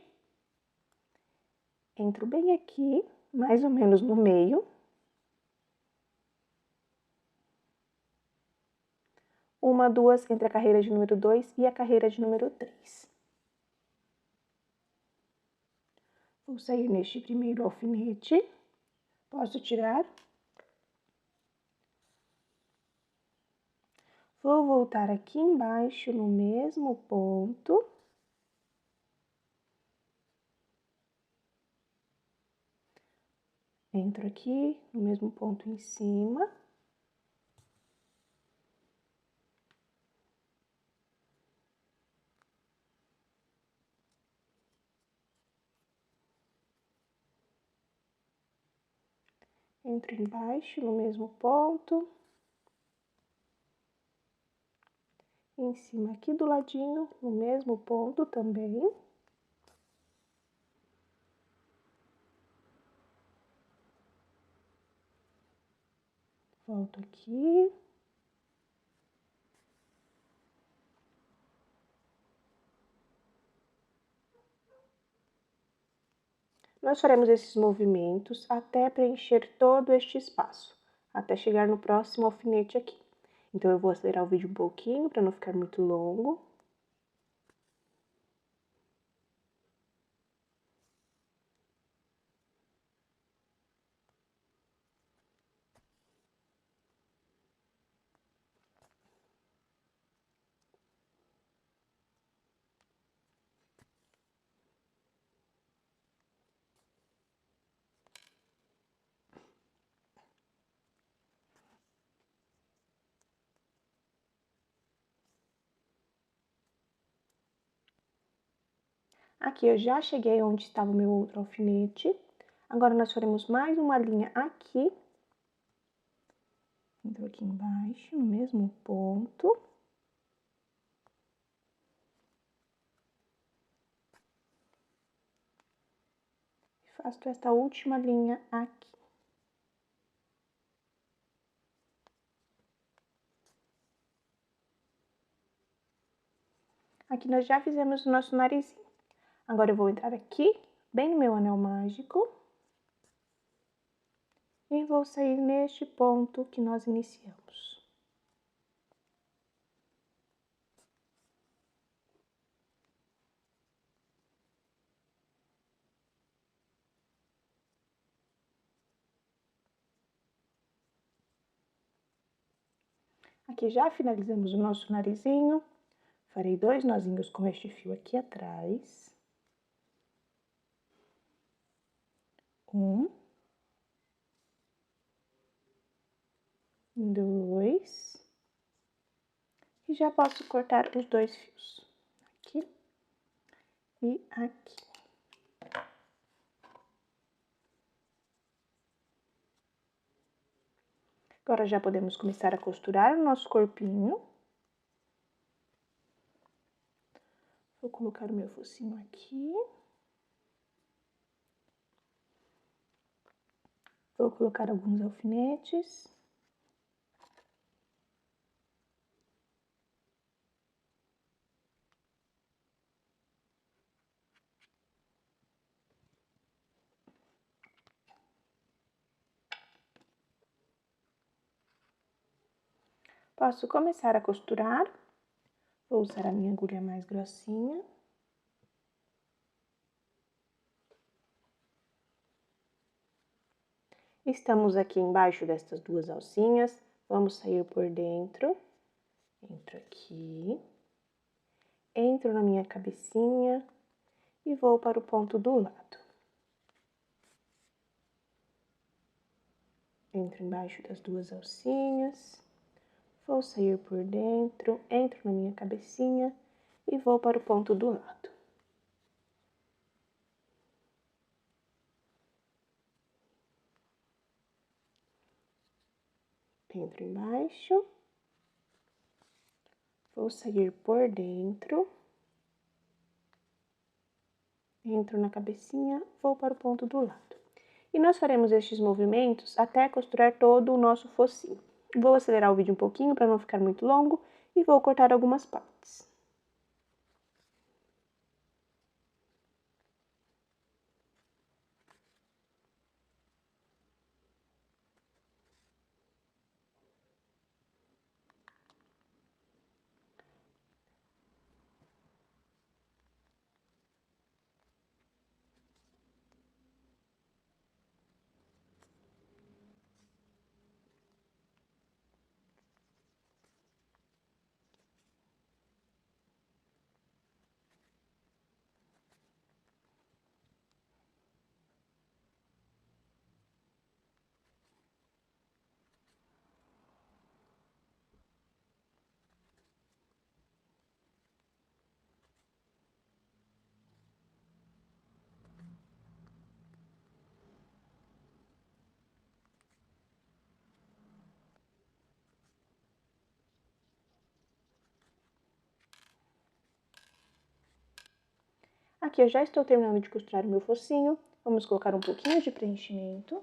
Entro bem aqui, mais ou menos no meio. Uma, duas entre a carreira de número 2 e a carreira de número 3. Vou sair neste primeiro alfinete. Posso tirar? Vou voltar aqui embaixo no mesmo ponto. Entro aqui no mesmo ponto em cima. Entro embaixo no mesmo ponto. Em cima aqui do ladinho, no mesmo ponto também. Volto aqui. Nós faremos esses movimentos até preencher todo este espaço, até chegar no próximo alfinete aqui. Então, eu vou acelerar o vídeo um pouquinho para não ficar muito longo. Aqui eu já cheguei onde estava o meu outro alfinete. Agora, nós faremos mais uma linha aqui. Entro aqui embaixo, no mesmo ponto. Faço esta última linha aqui. Aqui nós já fizemos o nosso narizinho. Agora, eu vou entrar aqui, bem no meu anel mágico. e vou sair neste ponto que nós iniciamos. Aqui já finalizamos o nosso narizinho. Farei 2 nozinhos com este fio aqui atrás. 1, 2, e já posso cortar os 2 fios, aqui e aqui. Agora já podemos começar a costurar o nosso corpinho. Vou colocar o meu focinho aqui. Vou colocar alguns alfinetes. Posso começar a costurar. Vou usar a minha agulha mais grossinha. Estamos aqui embaixo destas 2 alcinhas. Vamos sair por dentro. Entro aqui. Entro na minha cabecinha e vou para o ponto do lado. Entro embaixo das 2 alcinhas. Vou sair por dentro, entro na minha cabecinha e vou para o ponto do lado. Entro embaixo, vou sair por dentro, entro na cabecinha, vou para o ponto do lado. E nós faremos estes movimentos até costurar todo o nosso focinho. Vou acelerar o vídeo um pouquinho para não ficar muito longo e vou cortar algumas partes. Aqui eu já estou terminando de costurar o meu focinho. Vamos colocar um pouquinho de preenchimento.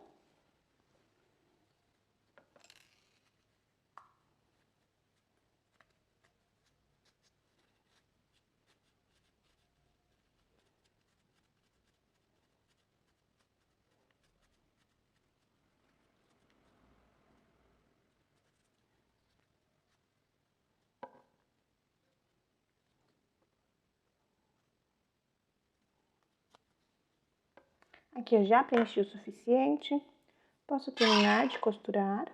Aqui eu já preenchi o suficiente. Posso terminar de costurar.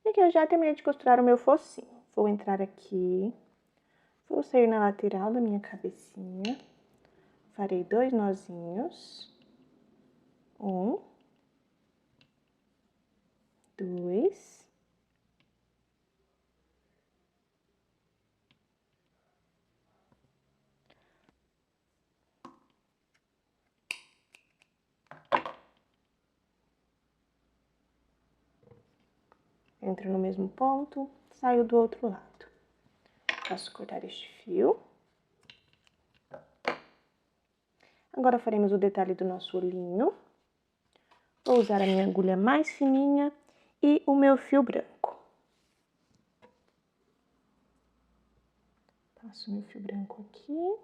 E aqui eu já terminei de costurar o meu focinho. Vou entrar aqui, vou sair na lateral da minha cabecinha, farei 2 nozinhos. 1, 2. Entro no mesmo ponto, saio do outro lado. Posso cortar este fio. Agora faremos o detalhe do nosso olhinho. Vou usar a minha agulha mais fininha e o meu fio branco. Passo meu fio branco aqui.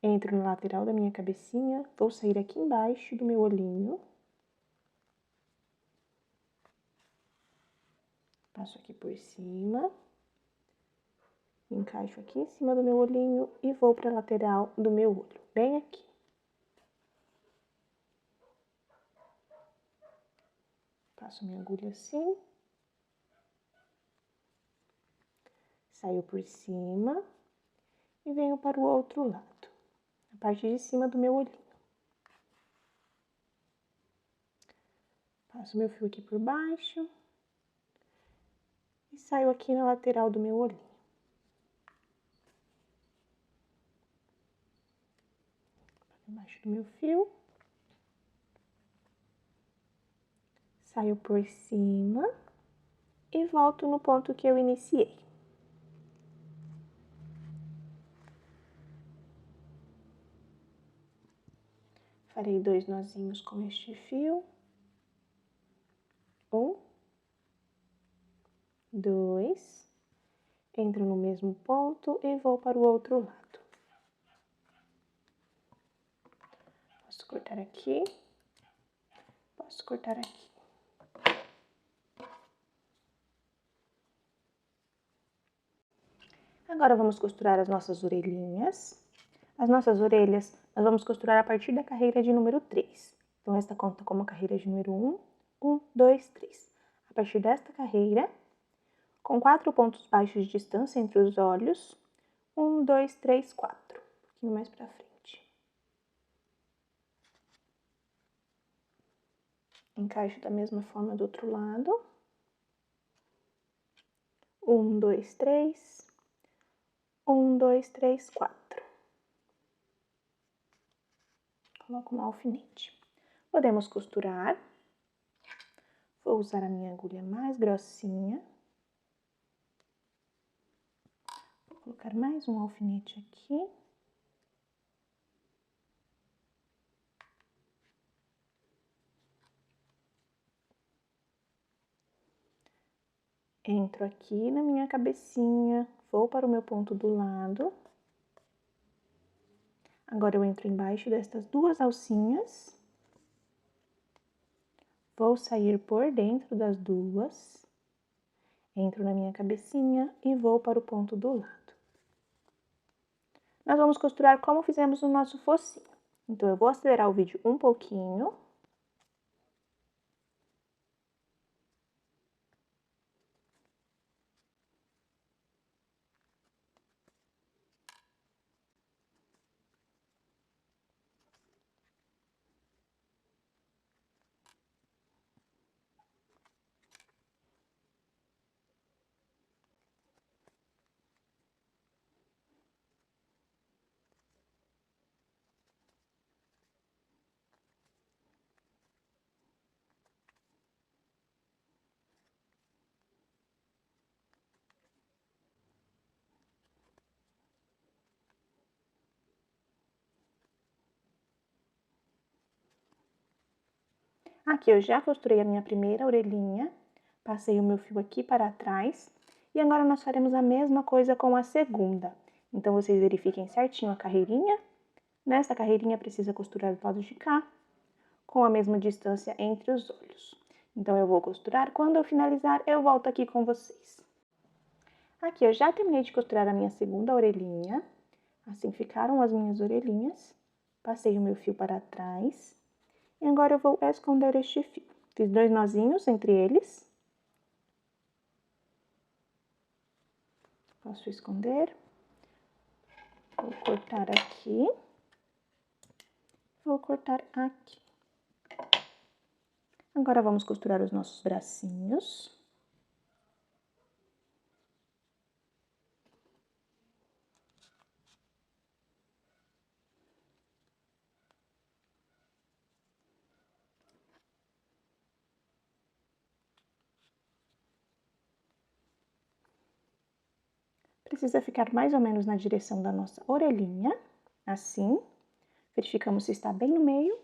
Entro no lateral da minha cabecinha, vou sair aqui embaixo do meu olhinho. Passo aqui por cima. Encaixo aqui em cima do meu olhinho e vou para a lateral do meu olho, bem aqui. Passo minha agulha assim. Saio por cima e venho para o outro lado, a parte de cima do meu olhinho. Passo meu fio aqui por baixo e saio aqui na lateral do meu olhinho. Embaixo do meu fio. Saio por cima e volto no ponto que eu iniciei. Farei 2 nozinhos com este fio. 1, 2. Entro no mesmo ponto e vou para o outro lado. Posso cortar aqui. Posso cortar aqui. Agora vamos costurar as nossas orelhinhas. As nossas orelhas, nós vamos costurar a partir da carreira de número 3. Então, esta conta como a carreira de número 1. 1, 2, 3. A partir desta carreira, com 4 pontos baixos de distância entre os olhos. 1, 2, 3, 4. Um pouquinho mais pra frente. Encaixo da mesma forma do outro lado. 1, 2, 3. 1, 2, 3, 4. Coloco um alfinete. Podemos costurar. Vou usar a minha agulha mais grossinha. Vou colocar mais um alfinete aqui. Entro aqui na minha cabecinha, vou para o meu ponto do lado. Agora eu entro embaixo destas 2 alcinhas. Vou sair por dentro das 2. Entro na minha cabecinha e vou para o ponto do lado. Nós vamos costurar como fizemos no nosso focinho. Então, eu vou acelerar o vídeo um pouquinho. Aqui eu já costurei a minha primeira orelhinha, passei o meu fio aqui para trás, e agora nós faremos a mesma coisa com a segunda. Então, vocês verifiquem certinho a carreirinha. Nessa carreirinha precisa costurar do lado de cá, com a mesma distância entre os olhos. Então, eu vou costurar, quando eu finalizar, eu volto aqui com vocês. Aqui eu já terminei de costurar a minha segunda orelhinha, assim ficaram as minhas orelhinhas. Passei o meu fio para trás. E agora eu vou esconder este fio. Fiz 2 nozinhos entre eles. Posso esconder. Vou cortar aqui. Vou cortar aqui. Agora vamos costurar os nossos bracinhos. Precisa ficar mais ou menos na direção da nossa orelhinha, assim. Verificamos se está bem no meio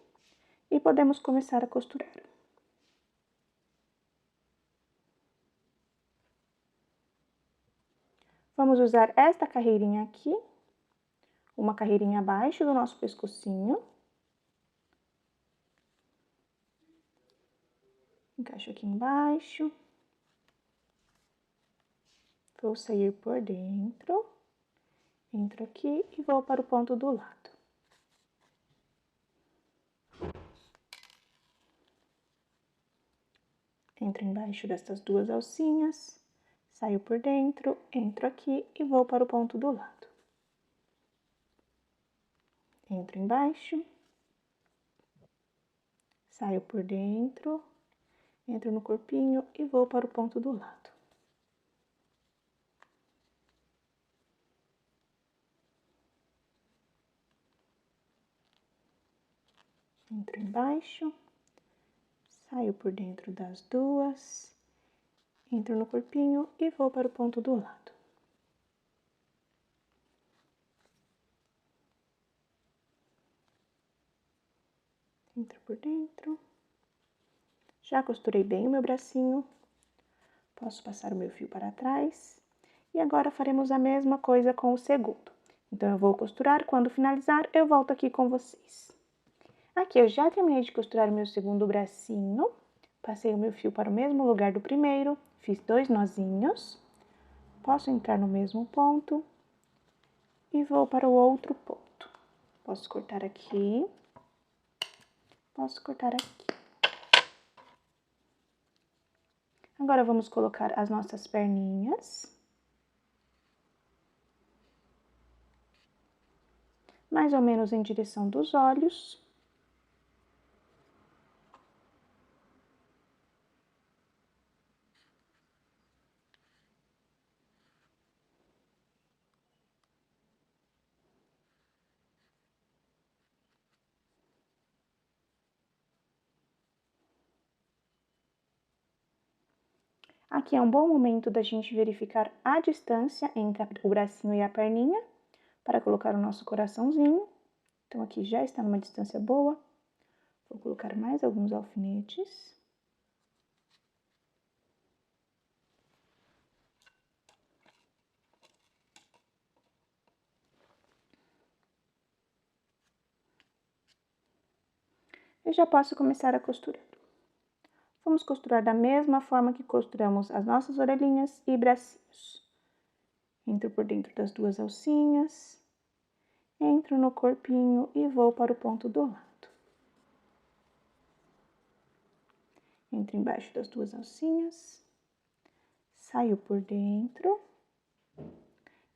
e podemos começar a costurar. Vamos usar esta carreirinha aqui, uma carreirinha abaixo do nosso pescocinho. Encaixo aqui embaixo. Vou sair por dentro. Entro aqui e vou para o ponto do lado. Entro embaixo destas duas alcinhas, saio por dentro, entro aqui e vou para o ponto do lado. Entro embaixo, saio por dentro, entro no corpinho e vou para o ponto do lado. Entro embaixo, saio por dentro das duas, entro no corpinho e vou para o ponto do lado. Entro por dentro. Já costurei bem o meu bracinho. Posso passar o meu fio para trás. E agora faremos a mesma coisa com o segundo. Então, eu vou costurar. Quando finalizar, eu volto aqui com vocês. Aqui, eu já terminei de costurar o meu segundo bracinho. Passei o meu fio para o mesmo lugar do primeiro. Fiz 2 nozinhos. Posso entrar no mesmo ponto. E vou para o outro ponto. Posso cortar aqui. Posso cortar aqui. Agora, vamos colocar as nossas perninhas. Mais ou menos em direção dos olhos. Aqui é um bom momento da gente verificar a distância entre o bracinho e a perninha, para colocar o nosso coraçãozinho. Então, aqui já está numa distância boa. Vou colocar mais alguns alfinetes. Eu já posso começar a costurar. Vamos costurar da mesma forma que costuramos as nossas orelhinhas e bracinhos. Entro por dentro das duas alcinhas, entro no corpinho e vou para o ponto do lado. Entro embaixo das duas alcinhas, saio por dentro,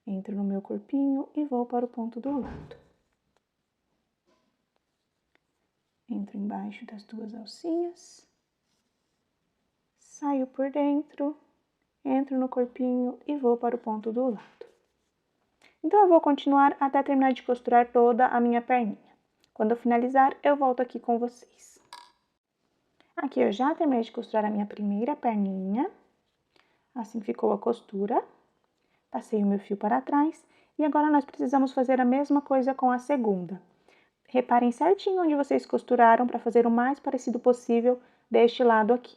entro no meu corpinho e vou para o ponto do lado. Entro embaixo das duas alcinhas, saio por dentro, entro no corpinho e vou para o ponto do lado. Então, eu vou continuar até terminar de costurar toda a minha perninha. Quando eu finalizar, eu volto aqui com vocês. Aqui eu já terminei de costurar a minha primeira perninha. Assim ficou a costura. Passei o meu fio para trás. E agora, nós precisamos fazer a mesma coisa com a segunda. Reparem certinho onde vocês costuraram para fazer o mais parecido possível deste lado aqui.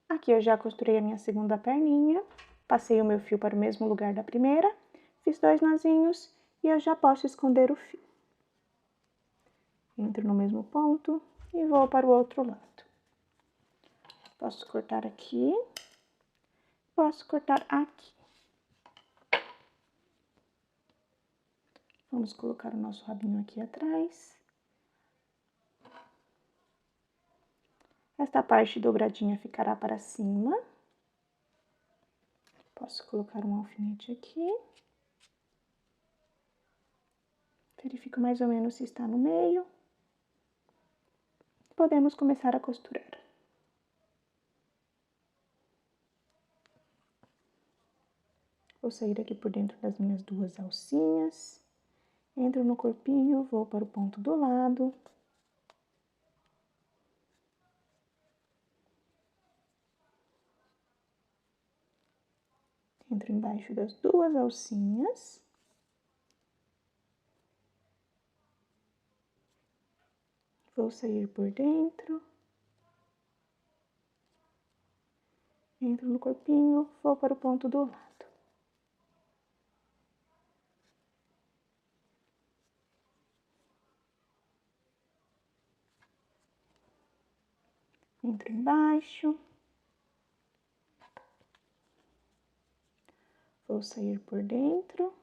Aqui eu já costurei a minha segunda perninha, passei o meu fio para o mesmo lugar da primeira, fiz 2 nozinhos e eu já posso esconder o fio. Entro no mesmo ponto e vou para o outro lado. Posso cortar aqui, posso cortar aqui. Vamos colocar o nosso rabinho aqui atrás. Esta parte dobradinha ficará para cima. Posso colocar um alfinete aqui. Verifico mais ou menos se está no meio. Podemos começar a costurar. Vou sair aqui por dentro das minhas duas alcinhas. Entro no corpinho, vou para o ponto do lado. Entro embaixo das duas alcinhas. Vou sair por dentro. Entro no corpinho, vou para o ponto do lado. Entro embaixo. Vou sair por dentro.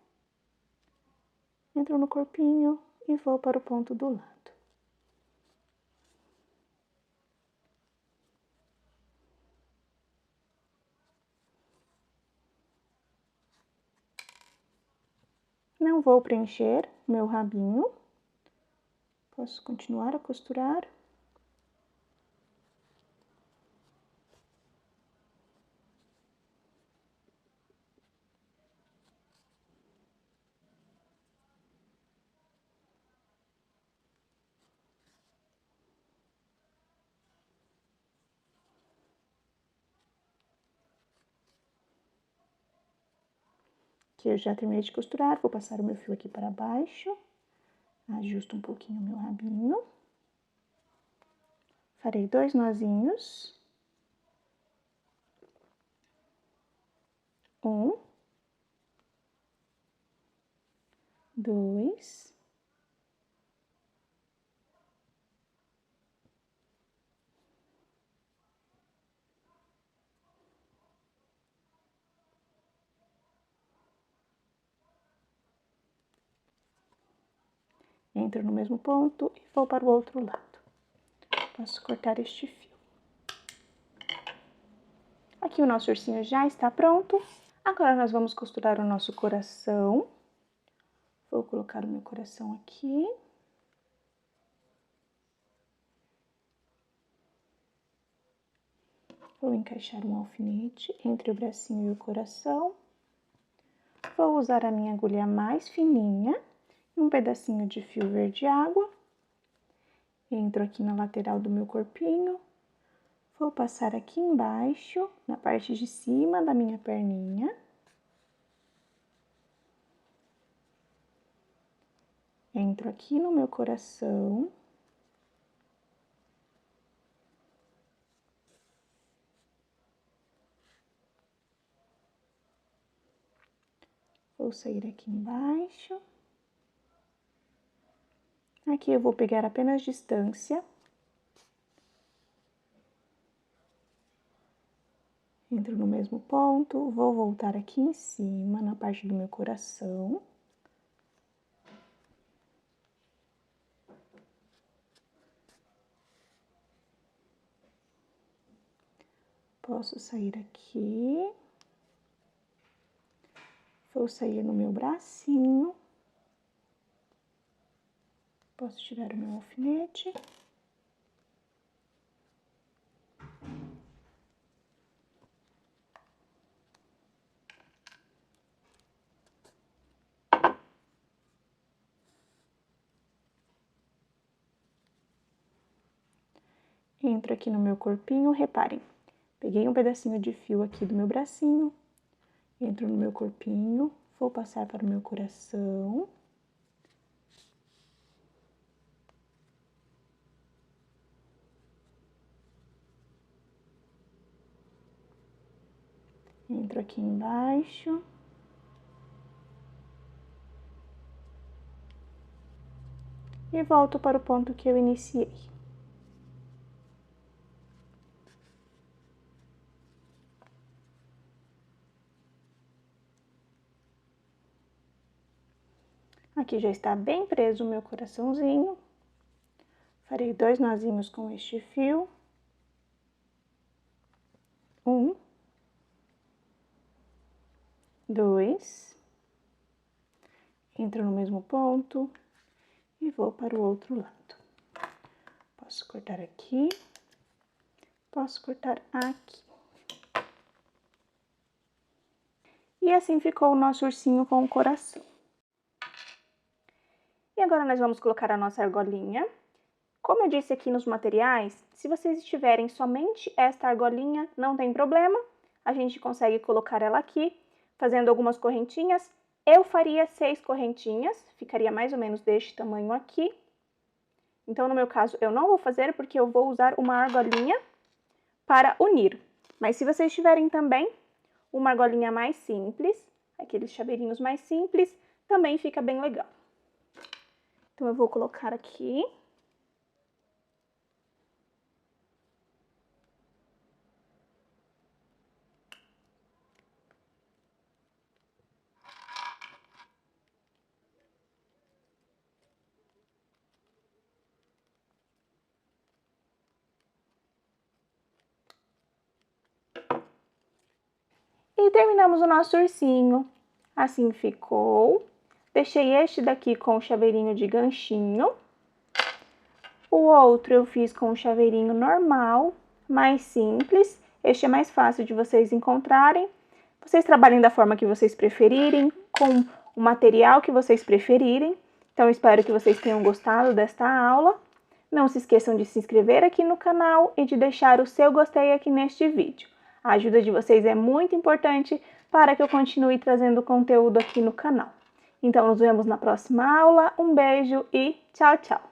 Entro no corpinho e vou para o ponto do lado. Não vou preencher meu rabinho. Posso continuar a costurar. Aqui eu já terminei de costurar, vou passar o meu fio aqui para baixo. Ajusto um pouquinho o meu rabinho. Farei 2 nozinhos. 1, 2, entro no mesmo ponto e vou para o outro lado. Posso cortar este fio. Aqui o nosso ursinho já está pronto. Agora nós vamos costurar o nosso coração. Vou colocar o meu coração aqui. Vou encaixar um alfinete entre o bracinho e o coração. Vou usar a minha agulha mais fininha e um pedacinho de fio verde água. Entro aqui na lateral do meu corpinho. Vou passar aqui embaixo, na parte de cima da minha perninha. Entro aqui no meu coração. Vou sair aqui embaixo. Aqui eu vou pegar apenas distância. Entro no mesmo ponto, vou voltar aqui em cima, na parte do meu coração. Posso sair aqui. Vou sair no meu bracinho. Posso tirar o meu alfinete. Entro aqui no meu corpinho, reparem. Peguei um pedacinho de fio aqui do meu bracinho. Entro no meu corpinho, vou passar para o meu coração. Entro aqui embaixo. E volto para o ponto que eu iniciei. Aqui já está bem preso o meu coraçãozinho. Farei 2 nozinhos com este fio. 1, 2. Entro no mesmo ponto e vou para o outro lado. Posso cortar aqui, posso cortar aqui. E assim ficou o nosso ursinho com o coração. E agora nós vamos colocar a nossa argolinha. Como eu disse aqui nos materiais, se vocês tiverem somente esta argolinha, não tem problema. A gente consegue colocar ela aqui. fazendo algumas correntinhas. Eu faria 6 correntinhas, ficaria mais ou menos deste tamanho aqui. Então, no meu caso, eu não vou fazer porque eu vou usar uma argolinha para unir. Mas se vocês tiverem também uma argolinha mais simples, aqueles chaveirinhos mais simples, também fica bem legal. Então, eu vou colocar aqui. E terminamos o nosso ursinho. Assim ficou. Deixei este daqui com o chaveirinho de ganchinho. O outro eu fiz com o chaveirinho normal, mais simples. Este é mais fácil de vocês encontrarem. Vocês trabalhem da forma que vocês preferirem, com o material que vocês preferirem. Então, espero que vocês tenham gostado desta aula. Não se esqueçam de se inscrever aqui no canal e de deixar o seu gostei aqui neste vídeo. A ajuda de vocês é muito importante para que eu continue trazendo conteúdo aqui no canal. Então, nos vemos na próxima aula. Um beijo e tchau, tchau!